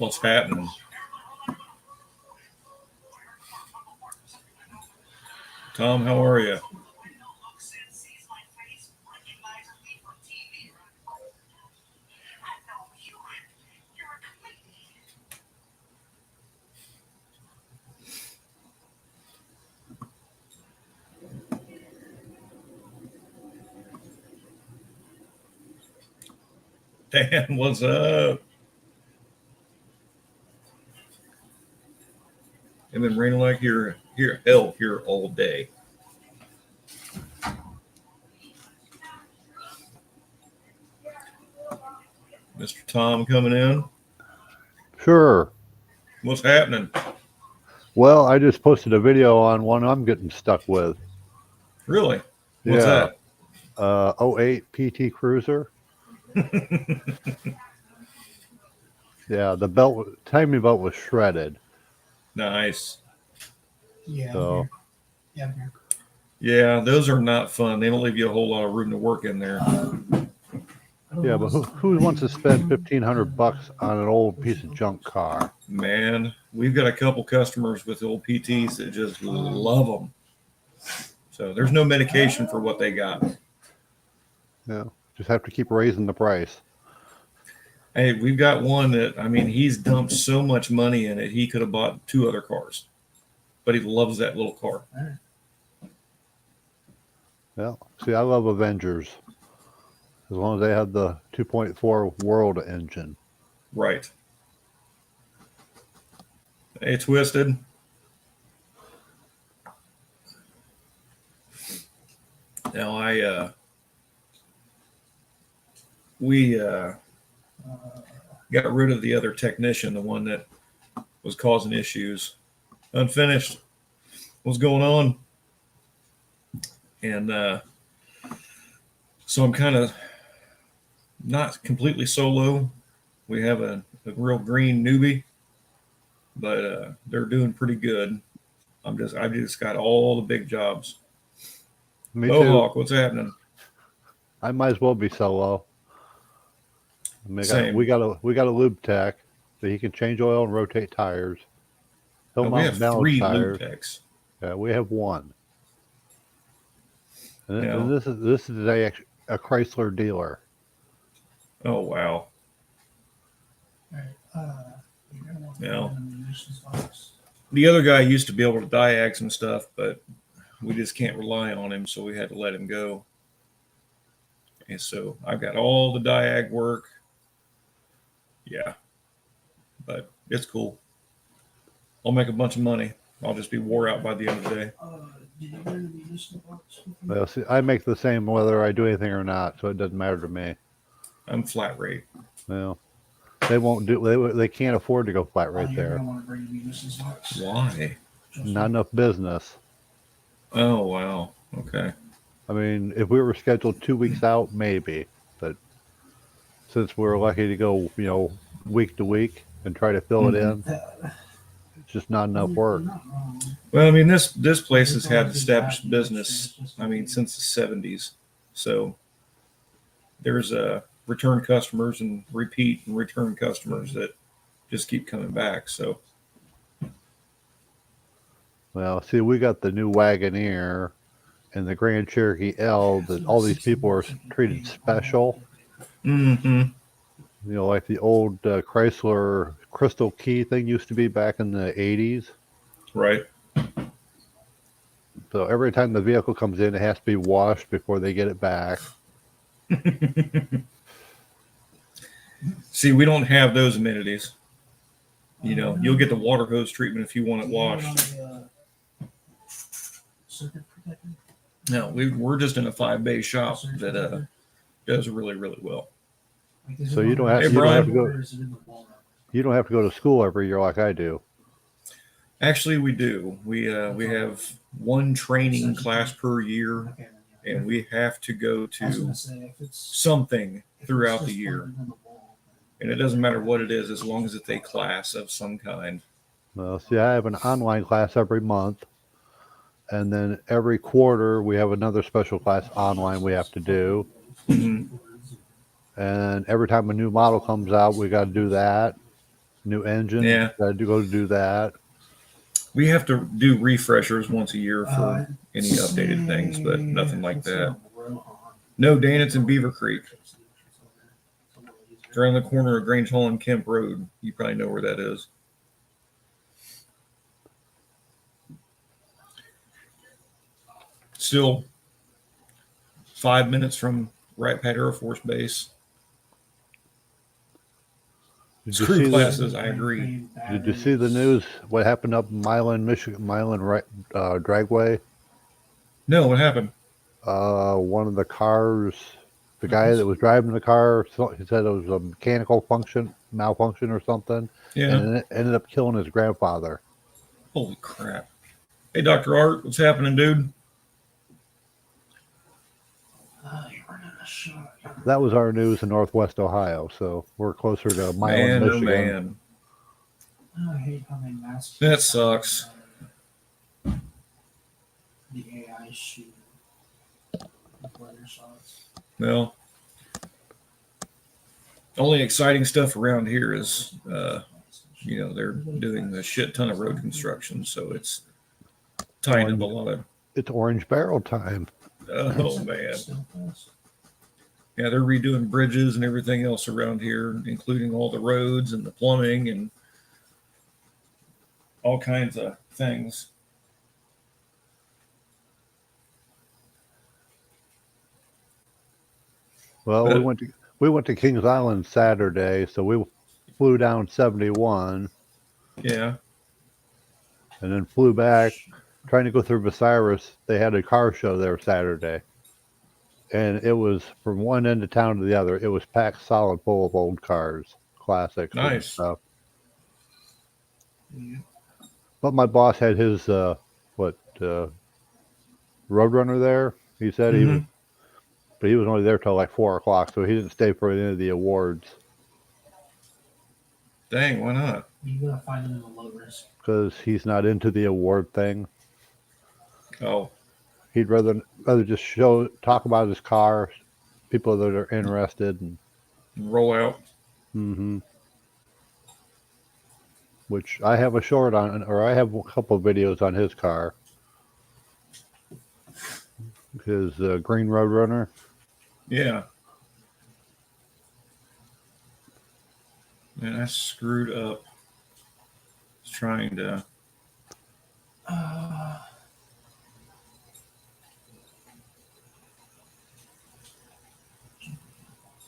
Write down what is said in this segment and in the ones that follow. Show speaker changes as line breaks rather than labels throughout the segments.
What's happening? Tom, how are you? Dan, what's up? I've been raining like hell here all day. Mr. Tom coming in.
Sure.
What's happening?
Well, I just posted a video on one I'm getting stuck with.
Really? What's
that? 08 PT Cruiser. Yeah, the timing belt was shredded.
Nice.
Yeah.
So,
yeah, those are not fun. They don't leave you a whole lot of room to work in there.
yeah, but who wants to spend $1,500 on an old piece of junk car?
Man, we've got a couple customers with old PTs that just love them. So there's no medication for what they got.
Yeah, just have to keep raising the price.
Hey, we've got one that, I mean, he's dumped so much money in it, he could have bought 2 other cars. But he loves that little car.
Yeah, see, I love Avengers. As long as they have the 2.4 World engine.
Right. Hey, Twisted. Now, we got rid of the other technician, the one that was causing issues. Unfinished. What's going on? And so I'm kind of not completely solo. We have a real green newbie, but they're doing pretty good. I just got all the big jobs.
Me
Mohawk,
too.
what's happening?
I might as well be solo.
Same.
We got a lube tech that he can change oil and rotate tires. He'll
We
mount
have
balance
3
tires.
lube techs.
Yeah, we have one. And
Yeah.
this is a Chrysler dealer.
Oh wow.
Yeah.
The other guy used to be able to diag some stuff, but we just can't rely on him, so we had to let him go. And so I've got all the diag work. Yeah. But it's cool. I'll make a bunch of money. I'll just be wore out by the end of the day.
Well, see, I make the same whether I do anything or not, so it doesn't matter to me.
I'm flat rate.
Well, they won't do. They can't afford to go flat rate there.
Why?
Not enough business.
Oh wow. Okay.
I mean, if we were scheduled 2 weeks out, maybe. But since we're lucky to go, week to week and try to fill it in, it's just not enough work.
Well, I mean, this place has had established business, I mean, since the 70s. So there's return customers and repeat and return customers that just keep coming back. So,
Well, see, we got the new Wagoneer and the Grand Cherokee L that all these people are treated special.
mm-hmm.
Like the old Chrysler Crystal Key thing used to be back in the 80s.
Right.
So every time the vehicle comes in, it has to be washed before they get it back.
See, we don't have those amenities. You'll get the water hose treatment if you want it washed. No, we're just in a 5-bay shop that does really, really well.
So you don't have to go. You don't have to go to school every year like I do.
Actually, we do. We have one training class per year, and we have to go to something throughout the year. And it doesn't matter what it is, as long as it's a class of some kind.
Well, see, I have an online class every month, and then every quarter we have another special class online we have to do.
Mm-hmm.
And every time a new model comes out, we got to do that. New engine.
Yeah.
Got to go do that.
We have to do refreshers once a year for
Uh,
any updated things, but nothing like
let's
that.
see on Rohan.
No, Dan, it's in Beaver Creek. It's around the corner of Grange Hall and Kemp Road. You probably know where that is. Still 5 minutes from Wright Pat Air Force Base.
Did you
Screw
see the,
classes, I agree.
Did you see the news? What happened up in Milan, Michigan? Milan Dragway.
No, what happened?
One of the cars, the guy that was driving the car, he said it was a mechanical malfunction or something,
Yeah.
and it ended up killing his grandfather.
Holy crap. Hey, Dr. Art, what's happening, dude?
You're running a shot.
That was our news in Northwest Ohio, so we're closer to Milan,
Man,
Michigan.
oh man.
I hate how they mask.
That sucks.
The AI shoot. Weather shots.
Well, only exciting stuff around here is, they're doing a shit ton of road construction, so it's tying up a lot of.
It's orange barrel time.
Oh man, yeah, they're redoing bridges and everything else around here, including all the roads and the plumbing and all kinds of things.
Well,
But-
we went to Kings Island Saturday, so we flew down 71
Yeah,
and then flew back. Trying to go through Bucyrus, they had a car show there Saturday, and it was from one end of town to the other. It was packed solid full of old cars, classics, and
Nice.
stuff.
Yeah.
But my boss had his Roadrunner there. He said he was, but he was only there till like 4 o'clock, so he didn't stay for any of the awards
dang, why not?
You're gonna find them in the low risk.
because he's not into the award thing.
Oh,
He'd rather just talk about his car, people that are interested, and
roll out.
which I have a short on, or I have a couple of videos on his car, his Green Roadrunner.
Yeah. Man, I screwed up. Trying to.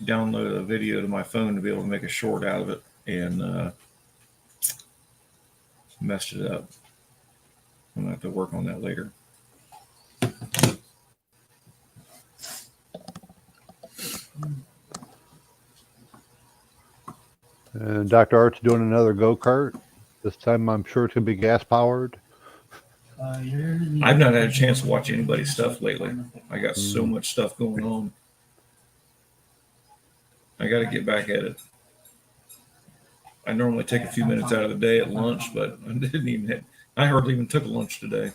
Download a video to my phone to be able to make a short out of it and messed it up. I'm gonna have to work on that later.
And Dr. Art's doing another go-kart. This time I'm sure it's going to be gas-powered.
I've not had a chance to watch anybody's stuff lately. I got so much stuff going on. I got to get back at it. I normally take a few minutes out of the day at lunch, but I hardly even took lunch today.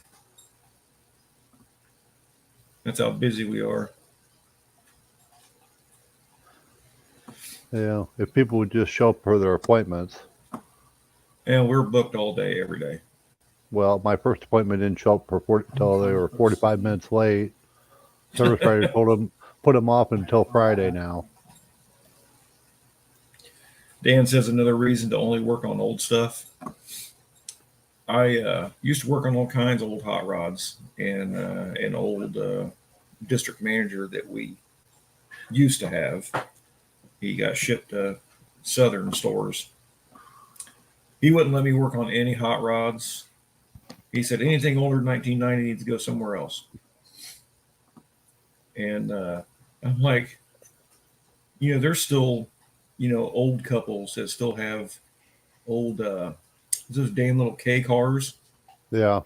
That's how busy we are.
Yeah, if people would just show up for their appointments.
And we're booked all day, every day.
Well, my first appointment didn't show up until they were 45 minutes late. Service writer told them put them off until Friday now.
Dan says another reason to only work on old stuff. I used to work on all kinds of old hot rods, and an old district manager that we used to have, he got shipped to Southern stores. He wouldn't let me work on any hot rods. He said anything older than 1990 needs to go somewhere else. And I'm like, there's still, old couples that still have old, those damn little K cars.
Yeah.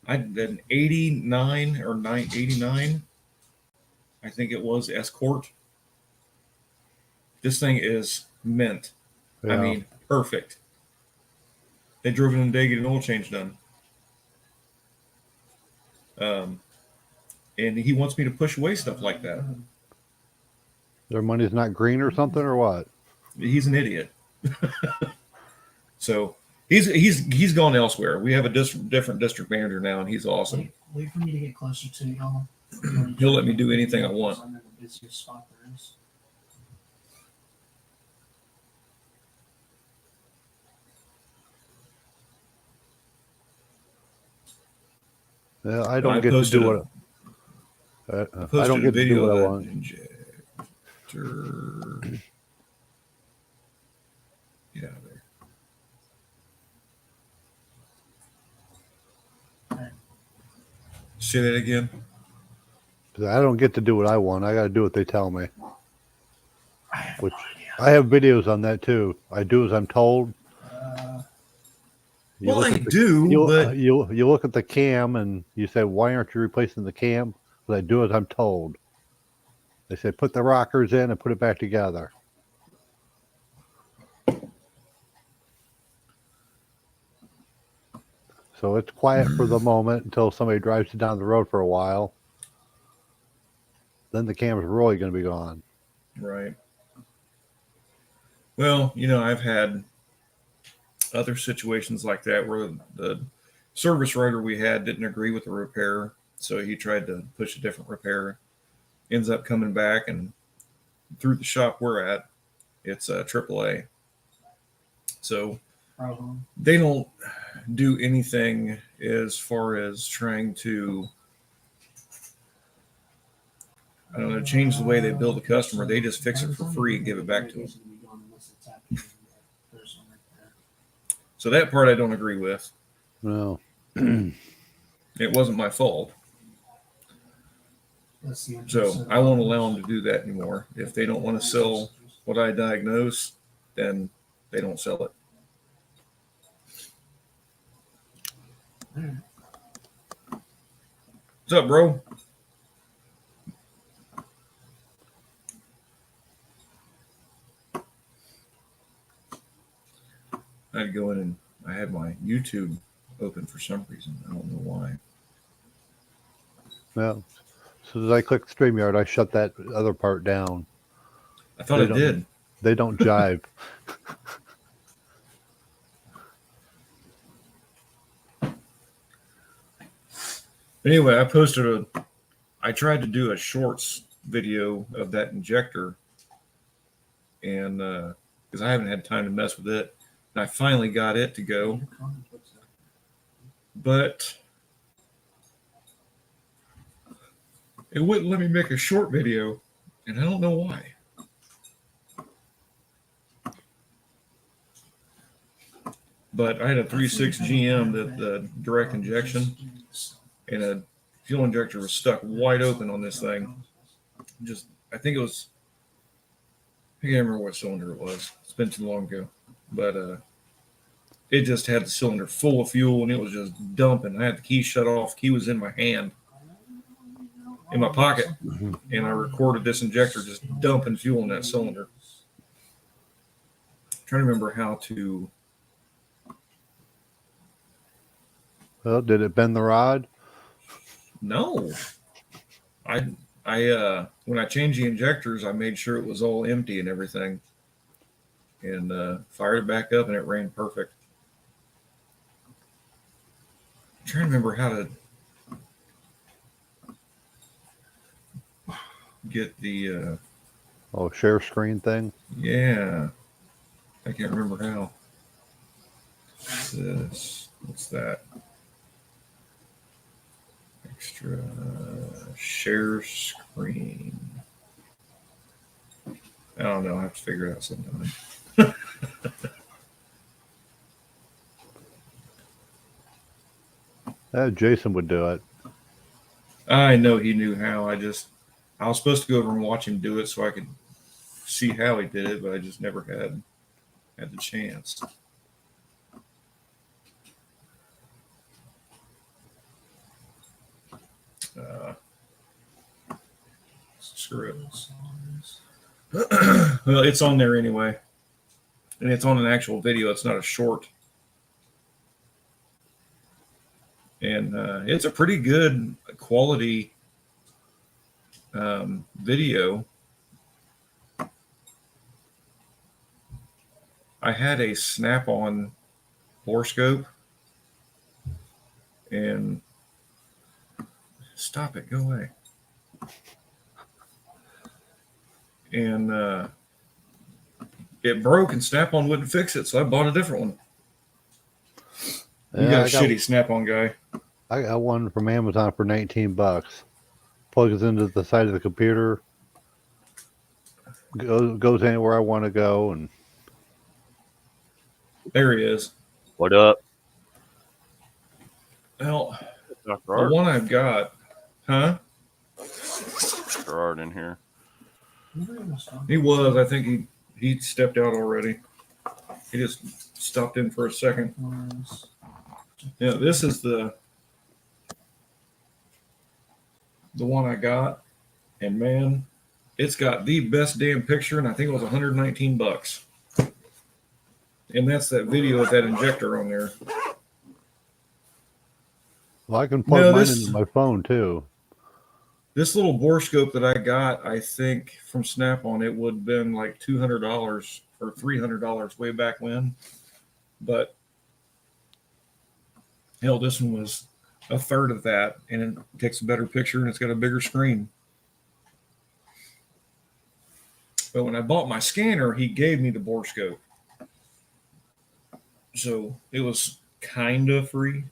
I had an 89 or 89, I think it was, Escort. This thing is mint.
Yeah.
I mean, perfect. They drove it in the day, get an oil change done. And he wants me to push away stuff like that.
Their money's not green or something or what?
He's an idiot. So he's gone elsewhere. We have a different district manager now, and he's awesome.
Wait for me to get closer to y'all.
He'll let me do anything I want.
I'm in the busiest spot there is.
Yeah, I don't
I
get to
posted
do
a-
what I
Posted
don't
a
get to do
video
what I
of
want.
that injector. Get out of there. Say that again.
'Cause I don't get to do what I want. I got to do what they tell me.
I have
Which-
no idea.
I have videos on that too. I do as I'm told. You
Well,
look
I
at the-
do, but
you look at the cam and you say, "Why aren't you replacing the cam?" But I do as I'm told. They say, "Put the rockers in and put it back together." So it's quiet for the moment until somebody drives it down the road for a while. Then the cam's really going to be gone.
right. Well, I've had other situations like that where the service writer we had didn't agree with the repair, so he tried to push a different repair. Ends up coming back, and through the shop we're at, it's a AAA. So
Problem.
they don't do anything as far as trying to, I don't know, change the way they bill the customer. They just fix it for free and give it back to them. So that part I don't agree with.
No.
It wasn't my fault. So I won't allow them to do that anymore. If they don't want to sell what I diagnose, then they don't sell it. What's up, bro? I had to go in and I had my YouTube open for some reason. I don't know why.
Well, as soon as I click StreamYard, I shut that other part down.
I thought
They
I
don't-
did.
They don't jive.
Anyway, I tried to do a shorts video of that injector, and because I haven't had time to mess with it, and I finally got it to go, but it wouldn't let me make a short video, and I don't know why. But I had a 3.6 GM that the direct injection, and a fuel injector was stuck wide open on this thing. I think it was, I can't remember what cylinder it was. It's been too long ago. But it just had the cylinder full of fuel and it was just dumping. I had the key shut off. Key was in my hand, in my pocket. And I recorded this injector just dumping fuel in that cylinder. I'm trying to remember how to.
Well, did it bend the rod?
No. I when I changed the injectors, I made sure it was all empty and everything, and fired it back up, and it ran perfect. I'm trying to remember how to get the
Share screen thing.
yeah. I can't remember how. What's that? Extra share screen. I don't know. I have to figure it out sometime.
Jason would do it.
I know he knew how. I was supposed to go over and watch him do it so I could see how he did it, but I just never had the chance. Screw it. Well, it's on there anyway, and it's on an actual video. It's not a short, and it's a pretty good quality video. I had a Snap-on borescope. And stop it, go away. And it broke and Snap-on wouldn't fix it, so I bought a different one. You got a shitty Snap-on guy.
I got one from Amazon for $19. Plugs into the side of the computer. Goes anywhere I want to go, and
There he is.
What up?
Well,
Dr.
the
Art?
one I've got, huh?
Dr. Art in here.
He was. I think he stepped out already. He just stopped in for a second. Yeah, this is the one I got, and man, it's got the best damn picture, and I think it was $119. And that's that video with that injector on there.
well, I can plug
No,
mine
this-
into my phone too.
This little borescope that I got, I think from Snap-on, it would have been like $200 or $300 way back when. But hell, this one was a third of that, and it takes a better picture, and it's got a bigger screen. But when I bought my scanner, he gave me the borescope, so it was kind of free.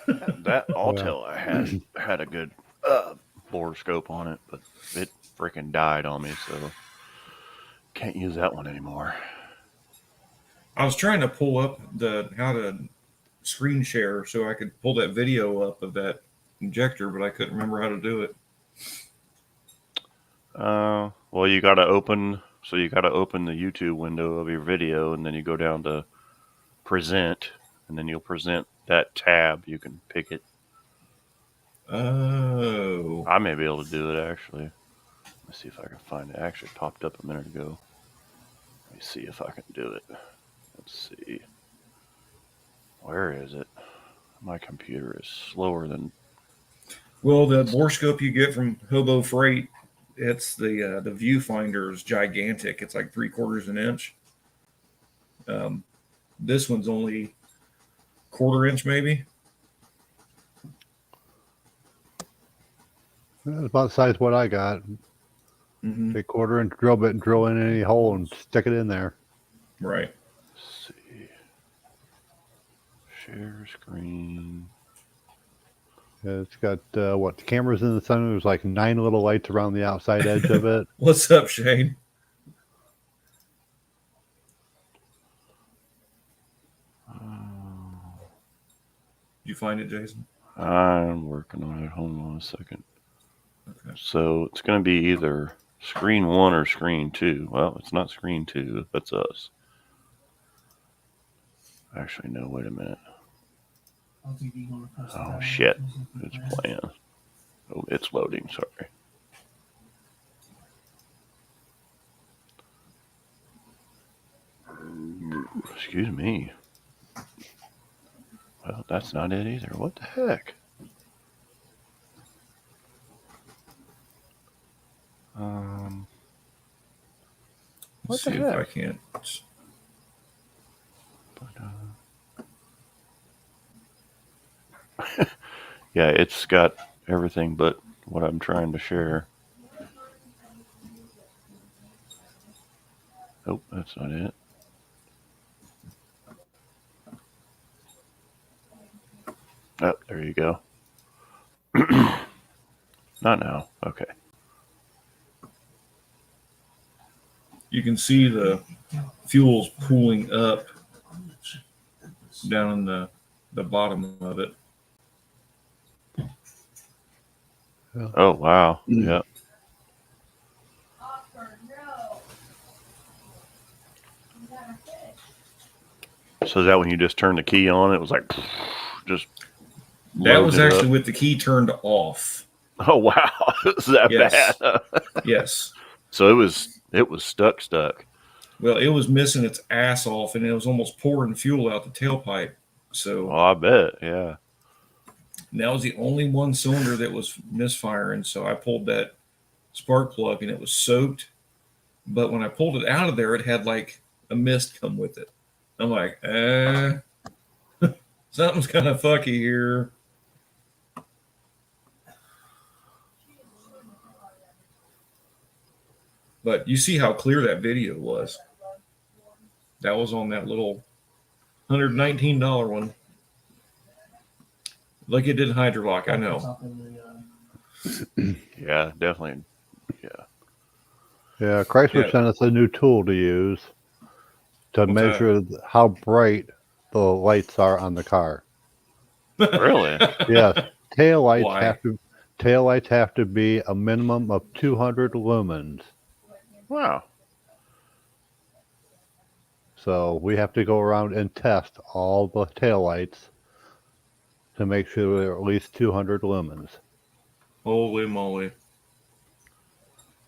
That Autel I had a good borescope on it, but it freaking died on me, so can't use that one anymore.
I was trying to pull up how to screen share so I could pull that video up of that injector, but I couldn't remember how to do it.
Well, you gotta open the YouTube window of your video, and then you go down to present, and then you'll present that tab. You can pick it.
Oh,
I may be able to do it actually. Let's see if I can find it. It actually popped up a minute ago. Let me see if I can do it. Let's see. Where is it? My computer is slower than.
well, the borescope you get from Hobo Freight, it's the viewfinder is gigantic. It's like 3/4 an inch. This one's only 1/4 inch, maybe.
That's about the size of what I got.
Mm-hmm.
Take 1/4 inch drill bit and drill in any hole and stick it in there.
Right.
Let's see. Share screen.
It's got the cameras in the center. There's like 9 little lights around the outside edge of it.
What's up, Shane? Did you find it, Jason?
I'm working on it. Hold on a second.
Okay.
So it's going to be either screen 1 or screen 2. Well, it's not screen 2. That's us. Actually, no. Wait a minute. Oh shit! It's playing. Oh, it's loading. Sorry. Excuse me. Well, that's not it either. What the heck? What
Let's
the
see if
heck?
I can't.
Yeah, it's got everything but what I'm trying to share. Oh, that's not it. Oh, there you go. Not now. Okay.
You can see the fuel's pooling up down in the bottom of it.
Oh, wow. Yeah. So is that when you just turn the key on, it was like just
That was
loaded
actually
up?
with the key turned off.
Oh wow. Is that
Yes.
bad?
Yes.
So it was stuck.
Well, it was missing its ass off, and it was almost pouring fuel out the tailpipe. So
Oh, I bet. Yeah.
that was the only one cylinder that was misfiring. So I pulled that spark plug, and it was soaked. But when I pulled it out of there, it had like a mist come with it. I'm like, Something's kind of fucky here. But you see how clear that video was. That was on that little $119 one. Like it did Hydrolock, I know.
Top of the,
Yeah, definitely.
Yeah, Chrysler
Yeah.
sent us a new tool to use to
What's
measure how bright the lights are on the car.
Really?
Yes, taillights
Why?
have to be a minimum of 200 lumens.
Wow.
So we have to go around and test all the taillights to make sure they're at least 200 lumens.
Holy moly.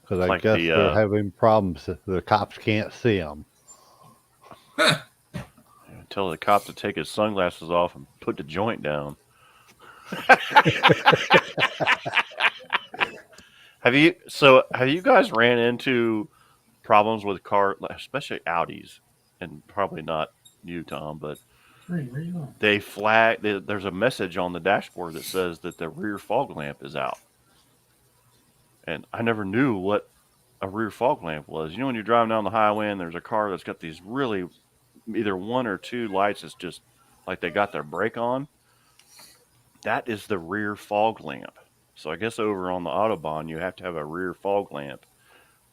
Because I
Like
guess
the,
they're having problems. The cops can't see them.
Tell the cop to take his sunglasses off and put the joint down. Have you guys ran into problems with car, especially Audis, and probably not you, Tom, but
where are you going?
they there's a message on the dashboard that says that the rear fog lamp is out. And I never knew what a rear fog lamp was. You know, when you're driving down the highway and there's a car that's got these really either one or two lights that's just like they got their brake on. That is the rear fog lamp. So I guess over on the Autobahn, you have to have a rear fog lamp.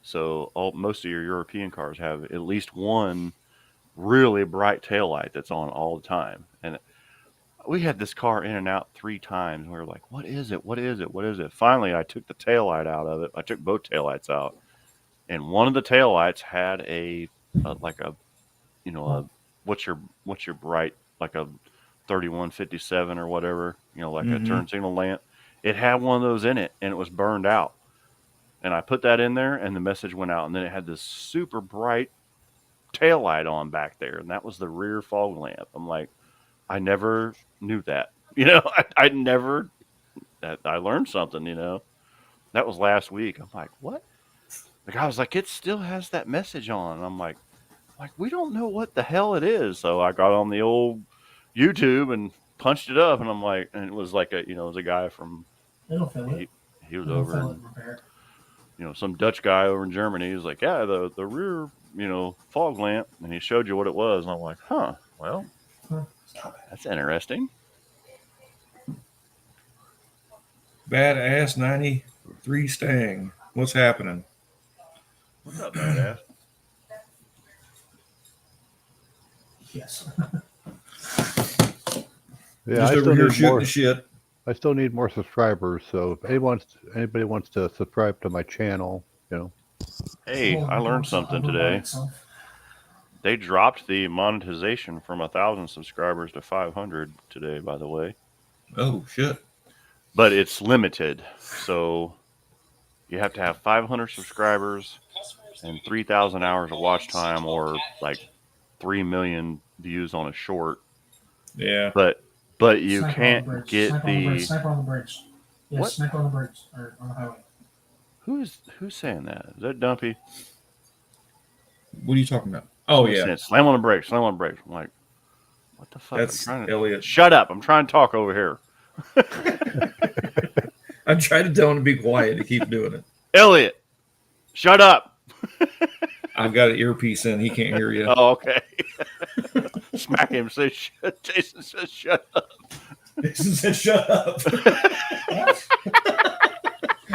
So most of your European cars have at least one really bright taillight that's on all the time. And we had this car in and out 3 times. We were like, what is it? What is it? What is it? Finally, I took the taillight out of it. I took both taillights out. And one of the taillights had what's your bright, like a 3157 or whatever, like a turn signal lamp. It had one of those in it and it was burned out. And I put that in there and the message went out. And then it had this super bright taillight on back there. And that was the rear fog lamp. I'm like, I never knew that. I learned something, That was last week. I'm like, what? The guy was like, it still has that message on. And I'm like, we don't know what the hell it is. So I got on the old YouTube and punched it up. And I'm like, and it was like it was a guy from,
It'll fill it.
he was
It'll
over
fill
in,
it and repair it.
some Dutch guy over in Germany. He was like, yeah, the rear, fog lamp. And he showed you what it was. And I'm like, well, that's interesting.
Badass 93 Stang. What's happening?
What's up, badass?
Yes.
Yeah,
Just
I
over
still
here
need
shooting
more.
the shit.
I still need more subscribers. So if anybody wants to subscribe to my channel,
Hey, I learned something today. They dropped the monetization from 1,000 subscribers to 500 today, by the way.
Oh, shit.
But it's limited. So you have to have 500 subscribers and 3,000 hours of watch time or like 3 million views on a short.
Yeah.
But you
Sniper on the
can't
bridge.
get
Sniper on the bridge.
the...
Sniper on the bridge. Yes,
What?
sniper on the bridge or on the highway.
Who's saying that? Is that Dumpy?
What are you talking about? Oh,
He's
yeah.
saying, slam on the brakes, slam on the brakes. I'm like, what the fuck?
That's
I'm trying to...
Elliot.
Shut up. I'm trying to talk over here.
I tried to tell him to be quiet to keep doing it.
Elliot, shut up.
I've got an earpiece in. He can't hear you.
Oh, okay. Smack him. Say, Jason says, shut up.
Jason said, shut up.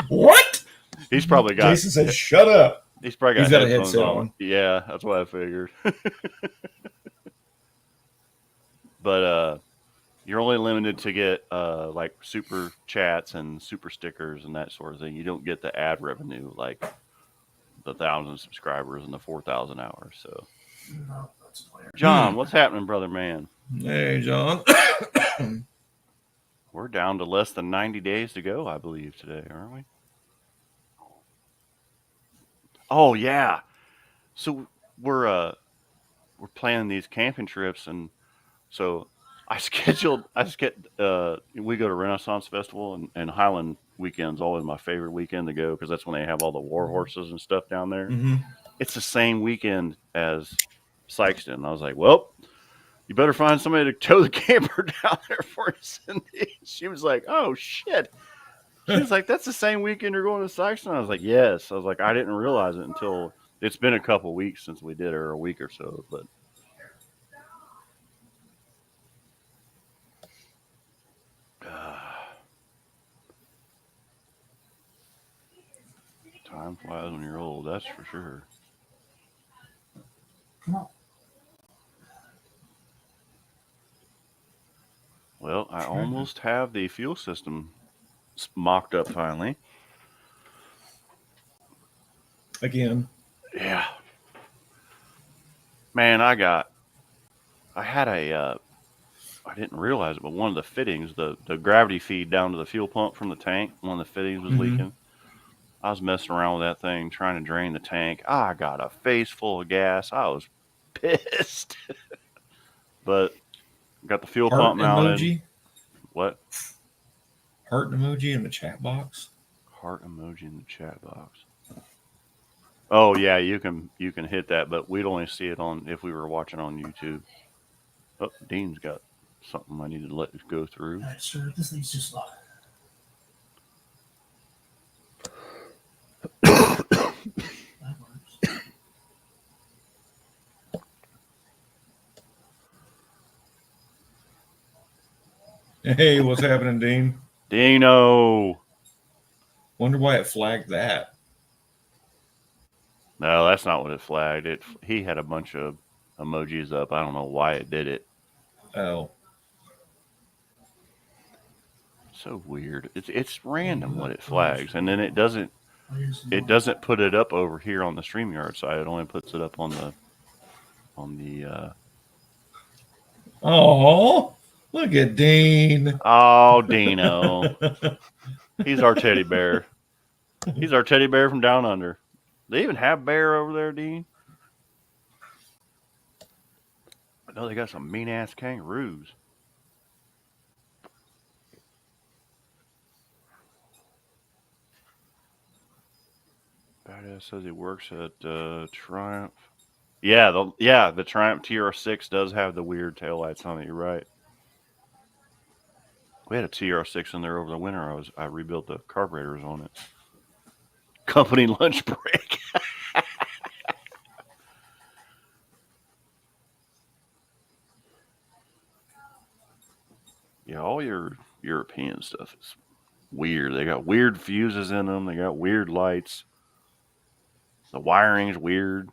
What?
He's probably got...
Jason said, shut up.
He's probably got,
He's got a
headphones
headset
on.
on.
Yeah, that's what I figured. But you're only limited to get like super chats and super stickers and that sort of thing. You don't get the ad revenue like the 1,000 subscribers and the 4,000 hours. So,
No, that's a player.
John, what's happening, brother man?
Hey, John.
We're down to less than 90 days to go, I believe, today, aren't we? Oh yeah. So we're planning these camping trips, and so we go to Renaissance Festival, and Highland weekend's always my favorite weekend to go because that's when they have all the war horses and stuff down there.
Mm-hmm.
It's the same weekend as Sykeston. I was like, well, you better find somebody to tow the camper down there for you, Cindy. She was like, oh, shit. She was like, that's the same weekend you're going to Sykeston? I was like, yes. I was like, I didn't realize it until it's been a couple weeks since we did it, or a week or so. But time flies when you're old, that's for sure.
Come on.
Well, I almost have the fuel system mocked up finally.
Again.
Yeah. Man, I had I didn't realize it, but one of the fittings, the gravity feed down to the fuel pump from the tank, one of the fittings was leaking. I was messing around with that thing, trying to drain the tank. I got a face full of gas. I was pissed. But got the fuel
Heart
pump mounted.
emoji.
What?
Heart emoji in the chat box.
Heart emoji in the chat box. Oh yeah, you can hit that, but we'd only see it on if we were watching on YouTube. Oh, Dean's got something I need to let go through.
All right, sir. This needs just lock. That works.
Hey, what's happening, Dean?
Dino.
Wonder why it flagged that.
No, that's not what it flagged. He had a bunch of emojis up. I don't know why it did it.
Oh.
So weird. It's random what it flags, and then it doesn't
Here's the
it doesn't put it up over here on the StreamYard side. It only puts it up on the
Oh, look at Dean.
Oh, Dino. He's our teddy bear. He's our teddy bear from down under. They even have bear over there, Dean? I know they got some mean ass kangaroos. Badass says he works at Triumph. Yeah, the Triumph TR6 does have the weird taillights on it. You're right. We had a TR6 in there over the winter. I rebuilt the carburetors on it. Company lunch break. Yeah, all your European stuff is weird. They got weird fuses in them. They got weird lights. The wiring's weird.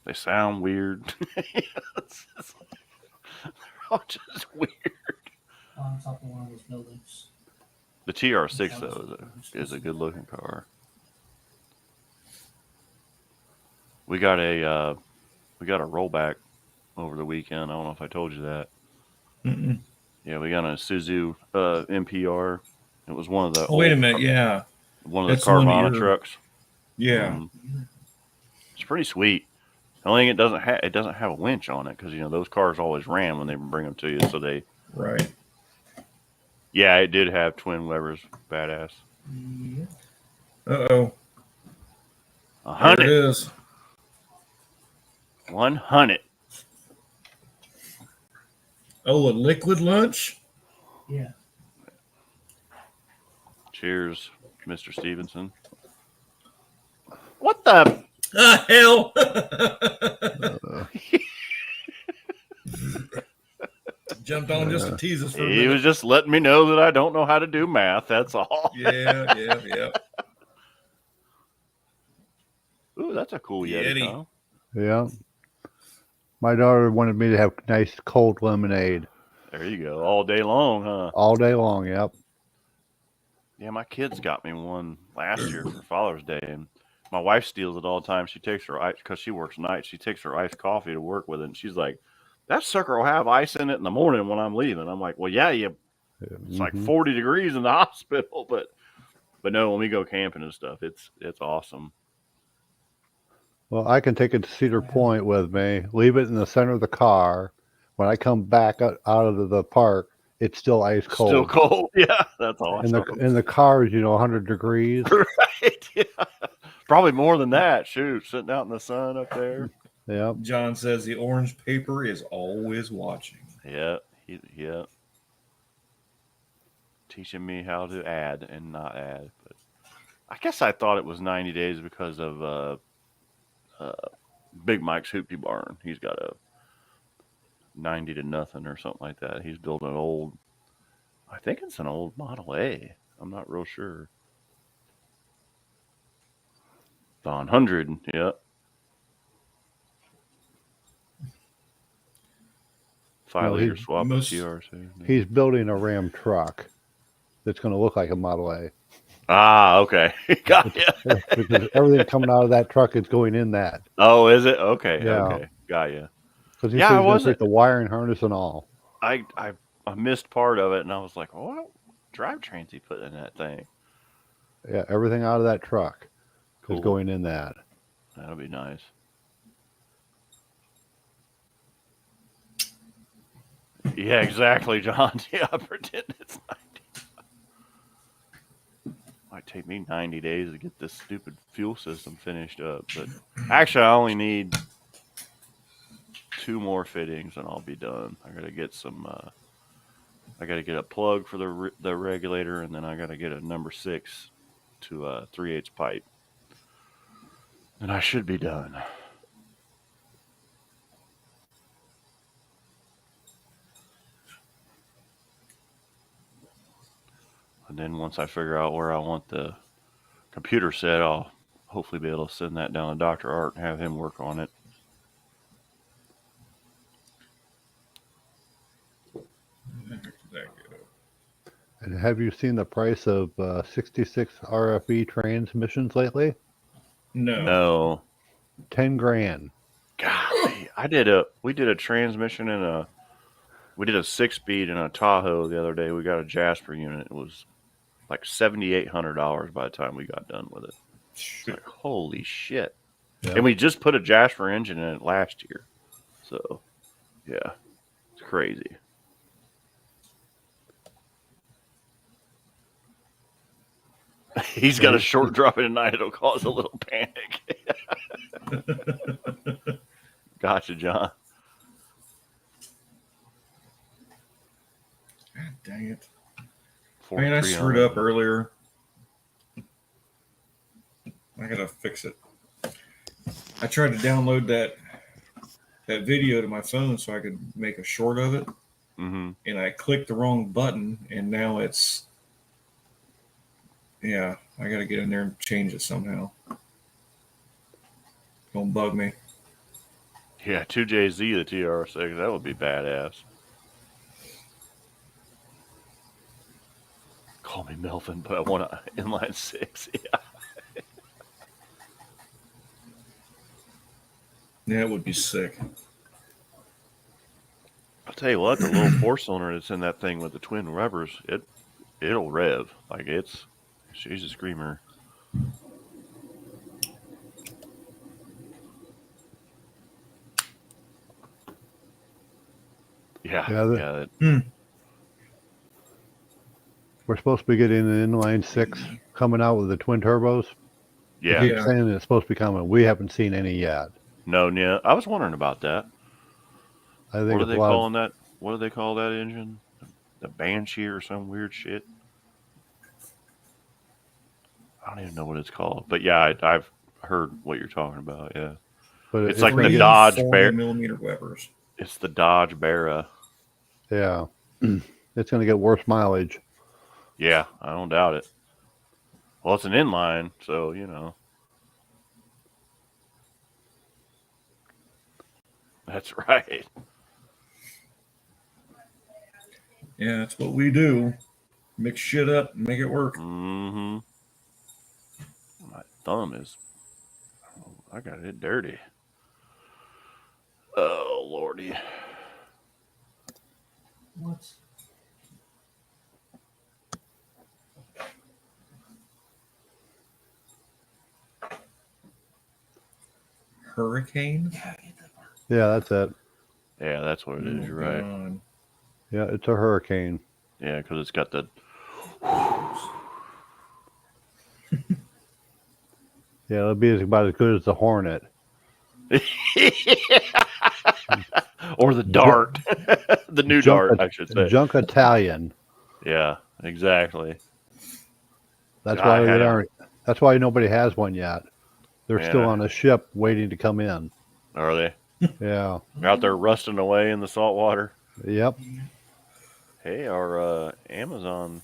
They sound weird. They're all just weird.
on top of one of those buildings.
The TR6 though is a good looking car. We got a rollback over the weekend. I don't know if I told you that.
Mm-mm.
Yeah, we got a Suzu MPR. It was one of the
Oh, wait a minute. Yeah.
one of
That's
the
the one
Carvana
you're-
trucks.
Yeah.
It's pretty sweet. The only thing it doesn't have a winch on it because those cars always ram when they bring them to you. So
Right.
yeah, it did have twin levers. Badass.
Yeah.
Uh-oh. There
100.
it is.
100.
Oh, a liquid lunch?
Yeah.
Cheers, Mr. Stevenson. What the?
Ah, hell. Jumped on just to tease us for a
He
minute.
was just letting me know that I don't know how to do math. That's all.
Yeah.
Ooh, that's a cool Yeti.
Yeti.
Huh?
Yeah. My daughter wanted me to have nice cold lemonade
There you go. All day long, huh?
all day long. Yep.
Yeah, my kids got me one last year for Father's Day, and my wife steals it all the time. She takes her ice because she works nights. She takes her iced coffee to work with it, and she's like, "That sucker will have ice in it in the morning when I'm leaving." I'm like, "Well, yeah, it's like 40 degrees in the hospital, but no, when we go camping and stuff, it's awesome."
Well, I can take it to Cedar Point with me, leave it in the center of the car. When I come back out of the park, it's still ice cold.
Still cold, yeah. That's awesome.
In the car is 100 degrees.
Right? Yeah. Probably more than that. Shoot, sitting out in the sun up there.
Yep.
John says the orange paper is always watching.
Yeah, yeah. Teaching me how to add and not add. But I guess I thought it was 90 days because of Big Mike's Hoopty Barn. He's got a 90 to nothing or something like that. He's building an old, I think it's an old Model A. I'm not real sure. The 100, yeah. 5-liter
he's-
swap of
most-
TRC.
He's building a Ram truck that's going to look like a Model A.
Ah, okay. Got ya.
Because everything coming out of that truck is going in that.
Oh, is it? Okay,
Yeah.
okay. Got ya.
Because
Yeah, I
he's going to
wasn't-
take the wiring harness and all.
I missed part of it, and I was like, "Oh, what drivetrains he put in that thing?"
Yeah, everything out of that truck
Cool.
is going in that.
That'll be nice. Yeah, exactly, John. Yeah, pretend it's 90. Might take me 90 days to get this stupid fuel system finished up, but actually, I only need 2 more fittings, and I'll be done. I gotta get some. I gotta get a plug for the regulator, and then I gotta get a number 6 to 3/8 pipe, and I should be done. And then once I figure out where I want the computer set, I'll hopefully be able to send that down to Dr. Art and have him work on it.
Where did that go?
And have you seen the price of 66 RFE transmissions lately?
No.
No.
10 grand.
Golly, we did a transmission we did a 6-speed in a Tahoe the other day. We got a Jasper unit. It was like $7,800 by the time we got done with it. It's like, holy shit.
Yeah.
And we just put a Jasper engine in it last year. So, yeah, it's crazy. He's got a short drop in a night. It'll cause a little panic. Gotcha, John.
God dang it.
4-3
Man, I
on
screwed
that.
up earlier. I gotta fix it. I tried to download that video to my phone so I could make a short of it,
Mhm.
and I clicked the wrong button, and now it's I gotta get in there and change it somehow. Don't bug me.
Yeah, 2JZ the TR6. That would be badass. Call me Melvin, but I want an inline 6. Yeah.
Yeah, it would be sick.
I'll tell you what, the little 4-cylinder that's in that thing with the twin rubbers, it'll rev. Like she's a screamer. Yeah,
Yeah,
yeah.
We're supposed to be getting an inline 6 coming out with the twin turbos.
Yeah.
They keep saying it's supposed to be coming. We haven't seen any yet.
No, yeah. I was wondering about that.
I think
What are
it's
they
a lot
calling that? What do they call that engine? The Banshee or some weird shit? I don't even know what it's called. But yeah, I've heard what you're talking about. Yeah.
but
it's like the
gonna get-
Dodge
40
Bear.
millimeter Webers.
It's the Dodge Barra.
Yeah. It's going to get worse mileage.
Yeah, I don't doubt it. Well, it's an inline, so, That's right.
Yeah, that's what we do. Mix shit up and make it work.
Mm-hmm. My thumb is... I got it dirty. Oh, Lordy.
What?
Hurricane?
Yeah, get that part.
Yeah, that's it.
Yeah, that's what it is. You're right.
God.
Yeah, it's a hurricane.
Yeah, because it's got the...
Yeah, it'll be about as good as the Hornet.
Or the dart. The new dart, I should say.
Junk Italian.
Yeah, exactly.
That's
I
why
had
they
a-
aren't. That's why nobody has one yet. They're
Man,
still on a ship waiting to come in.
Are they
Yeah.
out there rusting away in the salt water?
Yep.
Hey, our Amazon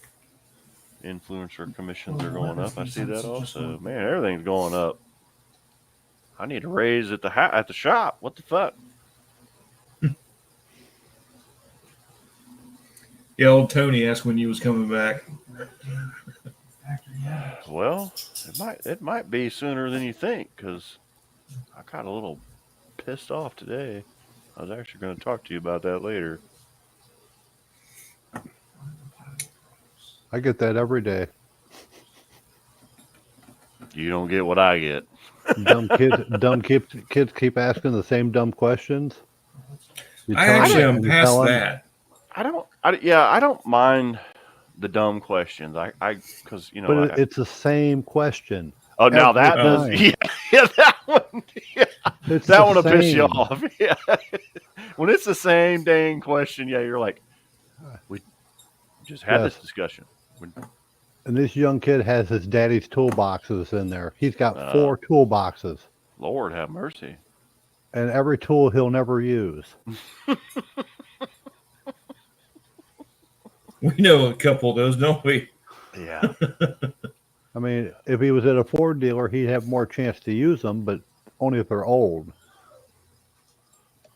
influencer commissions are going up. I see that also. Man, everything's going up. I need a raise at the shop. What the fuck?
Yeah, old Tony asked when you was coming back.
Factory hours.
Well, it might be sooner than you think because I got a little pissed off today. I was actually going to talk to you about that later.
I get that every day.
You don't get what I get.
Dumb kids keep asking the same dumb questions. You
I
tell 'em
actually am
and you
past
tell 'em,
that.
I don't mind the dumb questions. Because
But it's the same question.
oh, now that
every
does,
time.
yeah, that one, yeah,
It's
that
the
one will piss you
same.
off. Yeah, when it's the same dang question, yeah, you're like, we just had
Yes.
this discussion.
And this young kid has his daddy's toolboxes in there. He's got
Uh.
4 toolboxes,
Lord have mercy.
and every tool he'll never use.
We know a couple of those, don't we?
Yeah,
I mean, if he was at a Ford dealer, he'd have more chance to use them, but only if they're old.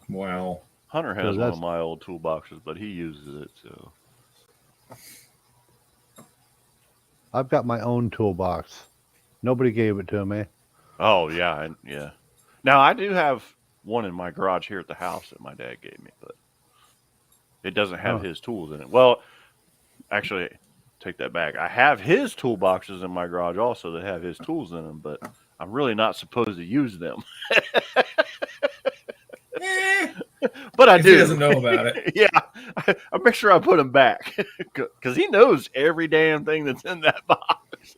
Wow.
Hunter
So
has one
that's-
of my old toolboxes, but he uses it. So
I've got my own toolbox. Nobody gave it to me.
oh yeah, yeah. Now I do have one in my garage here at the house that my dad gave me, but it doesn't have
Oh.
his tools in it. Well, actually, take that back. I have his toolboxes in my garage also that have his tools in them, but I'm really not supposed to use them. But I
If
do.
he doesn't know about it.
Yeah, I make sure I put them back because he knows every damn thing that's in that box.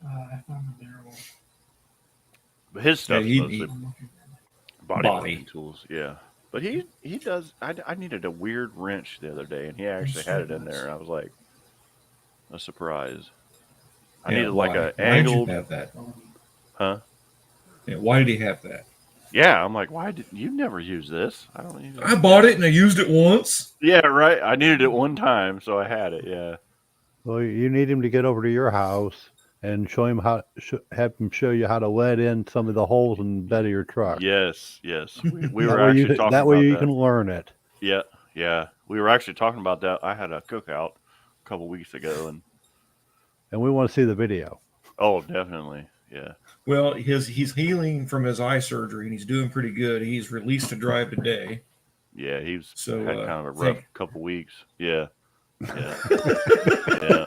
I found the barrel.
But his stuff's
he-
mostly
I'm looking at
body
Body.
working tools. Yeah, but he does. I needed a weird wrench the other day, and he actually had it in there, and I was like, a surprise. I
Yeah,
needed like
why?
a
Why'd you
angled,
have that?
it.
huh?
Yeah, why did he have that?
Yeah, I'm like, why did you never use this? I don't use it.
I bought it and I used it once.
Yeah, right. I needed it one time, so I had it. Yeah.
Well, you need him to get over to your house and show him have him show you how to let in some of the holes in the bed of your truck.
Yes. We
That
were
way
actually talking
that way
about
you
that.
can learn it.
Yeah. We were actually talking about that. I had a cookout a couple weeks ago, and
And we want to see the video.
oh, definitely, yeah.
Well, he's healing from his eye surgery and he's doing pretty good. He's released to drive today.
Yeah, he's
So,
had kind of a rough
think-
couple weeks. Yeah. Yeah.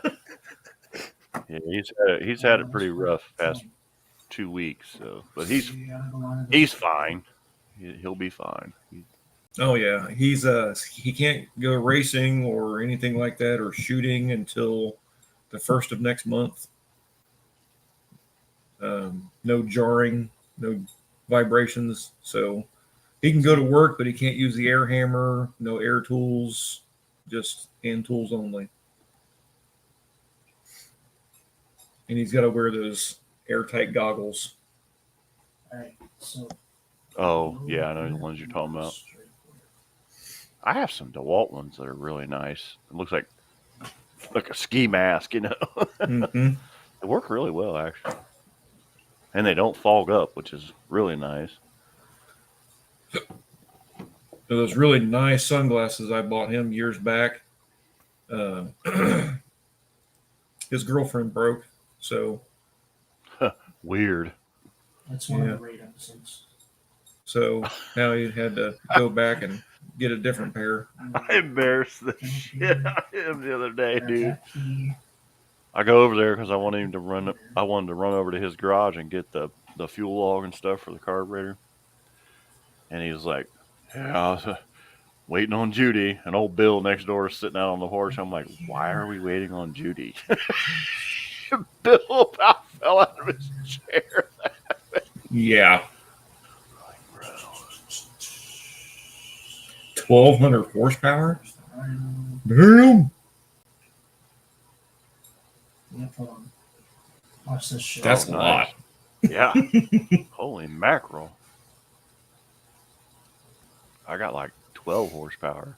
He's had it pretty rough past 2 weeks. So, but he's fine. He'll be fine.
Oh yeah, he can't go racing or anything like that or shooting until the 1st of next month. No jarring, no vibrations. So he can go to work, but he can't use the air hammer, no air tools, just hand tools only. And he's got to wear those airtight goggles.
All right, so.
Oh yeah, I know the ones you're talking about. I have some DeWalt ones that are really nice. It looks like a ski mask, you know.
Mm-hmm.
They work really well actually, and they don't fog up, which is really nice.
Those really nice sunglasses I bought him years back. His girlfriend broke, so
Weird.
That's one
Yeah.
of the great episodes.
now he had to go back and get a different pair.
I embarrassed the shit out of him the other day,
Grab
dude.
that key.
I go over there because I wanted him to run. I wanted to run over to his garage and get the fuel log and stuff for the carburetor. And he was like, "Yeah, I was waiting on Judy." And old Bill next door is sitting out on the porch. I'm like, "Why are we waiting on Judy?" Bill about fell out of his chair.
Yeah,
Like, bro.
1,200 horsepower.
Rhino.
Damn.
Yep, hold on. Watch this shit.
That's
Oh,
a
nice.
lot.
Yeah. Holy mackerel. I got like 12 horsepower.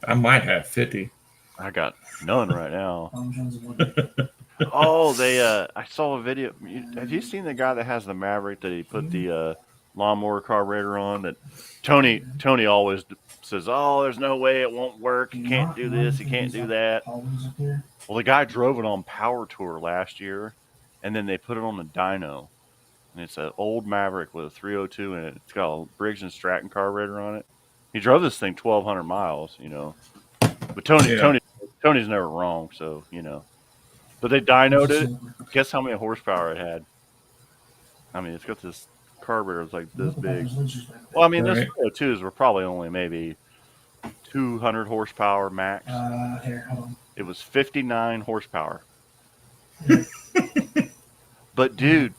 I might have 50.
I got none right now.
Tom Jones of Woodbury.
Oh, they I saw a video. Have you seen the guy that has the Maverick that he put the lawnmower carburetor on? That Tony always says, "Oh, there's no way it won't work. You can't do this. You can't do that."
Always up here.
Well, the guy drove it on Power Tour last year, and then they put it on the dyno. And it's an old Maverick with a 302 in it. It's got a Briggs and Stratton carburetor on it. He drove this thing 1,200 miles, you know. But
Yeah.
Tony's never wrong, so you know. But they dynoed it. Guess how many horsepower it had? I mean, it's got this carburetor that's like this big. Well, I mean, those
Right.
302s were probably only maybe 200 horsepower max.
Here, hold on.
It was 59 horsepower. But dude,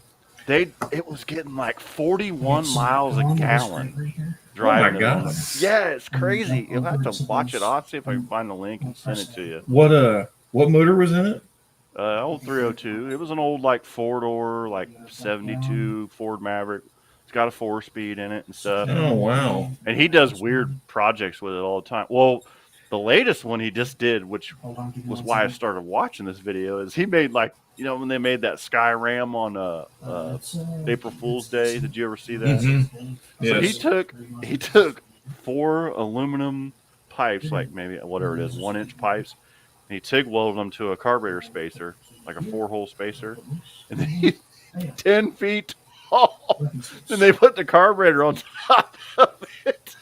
it was getting like 41 miles a gallon driving it on
God.
them. Yeah, it's crazy. You'll have to watch it. I'll have to see if I can find the link and send it to you.
What motor was in it?
Old 302. It was an old like 4-door, like 72 Ford Maverick. It's got a 4-speed in it and stuff.
Oh wow.
And he does weird projects with it all the time. Well, the latest one he just did, which was why I started watching this video, is he made like, you know, when they made that Sky Ram on April Fool's Day. Did you ever see that?
Mhm.
So
Yes.
he took 4 aluminum pipes, like maybe whatever it is, 1-inch pipes, and he TIG welded them to a carburetor spacer, like a 4-hole spacer, and then he 10 feet tall. Then they put the carburetor on top of it.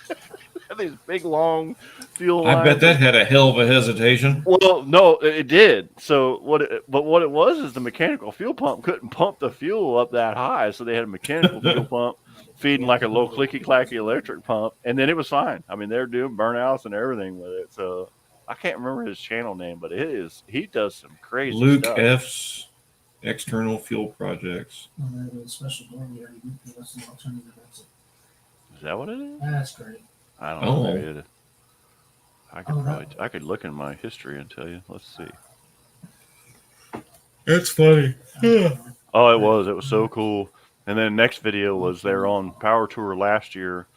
These big long fuel lines.
I bet that had a hell of a hesitation.
Well, no, it did. So what it was is the mechanical fuel pump couldn't pump the fuel up that high, so they had a mechanical fuel pump feeding like a low clicky clacky electric pump, and then it was fine. I mean, they're doing burnouts and everything with it. So I can't remember his channel name, but he does some crazy
Luke
stuff.
F's external fuel projects.
Special door we already did. That's an alternative exit.
Is that what it is?
That's great.
I don't know.
Oh.
Maybe it is. I could look in my history and tell you. Let's see.
That's funny.
Oh, it was so cool. And then next video was they're on Power Tour last year.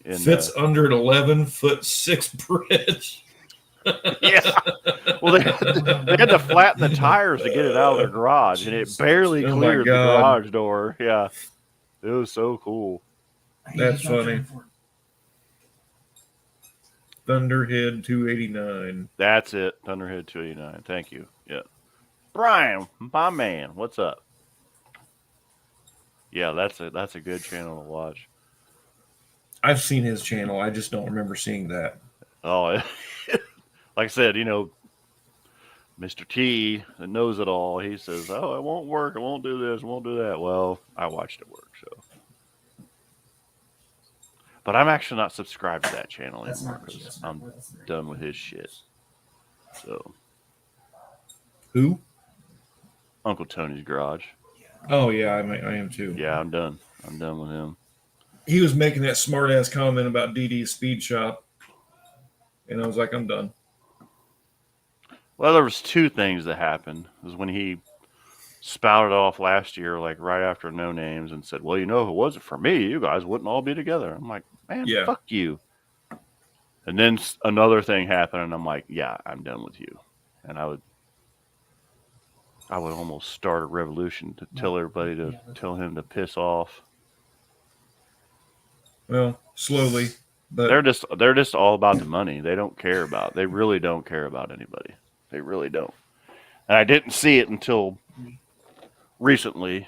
In,
Fits under an 11'6" bridge.
yeah. Well, they had to flatten the tires to get it out of their garage, and it barely
Oh my
cleared the
God.
garage door. Yeah, it was so cool.
That's funny. Thunderhead 289.
That's it. Thunderhead 289. Thank you. Yeah, Brian, my man, what's up? Yeah, that's a good channel to watch.
I've seen his channel. I just don't remember seeing that.
Oh, like I said, you know, Mr. T that knows it all. He says, "Oh, it won't work. It won't do this. It won't do that." Well, I watched it work, so. But I'm actually not subscribed to that channel anymore because I'm done with his shit. So,
Who?
Uncle Tony's Garage.
Oh yeah, I am too.
Yeah, I'm done. I'm done with him.
He was making that smart ass comment about DD's Speed Shop, and I was like, I'm done.
Well, there was 2 things that happened. It was when he spouted off last year, like right after No Names, and said, "Well, you know, if it wasn't for me, you guys wouldn't all be together." I'm like, man,
Yeah.
fuck you. And then another thing happened, and I'm like, yeah, I'm done with you. And I would almost start a revolution to tell everybody to tell him to piss off.
Well, slowly, but
They're just all about the money. They really don't care about anybody. They really don't. And I didn't see it until recently.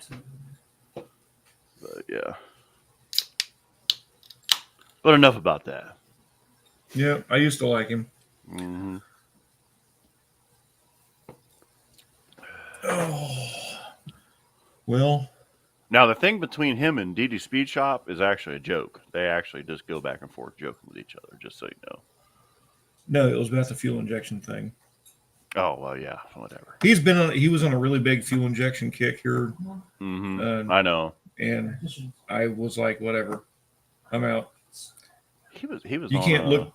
But yeah. But enough about that.
yeah, I used to like him.
Mm-hmm.
Oh, well,
Now, the thing between him and DD Speed Shop is actually a joke. They actually just go back and forth joking with each other, just so you know.
no, it was about the fuel injection thing.
Oh well, yeah, whatever.
He was on a really big fuel injection kick here,
Mm-hmm. I know.
and I was like, whatever, I'm out.
He was.
You
on,
can't look.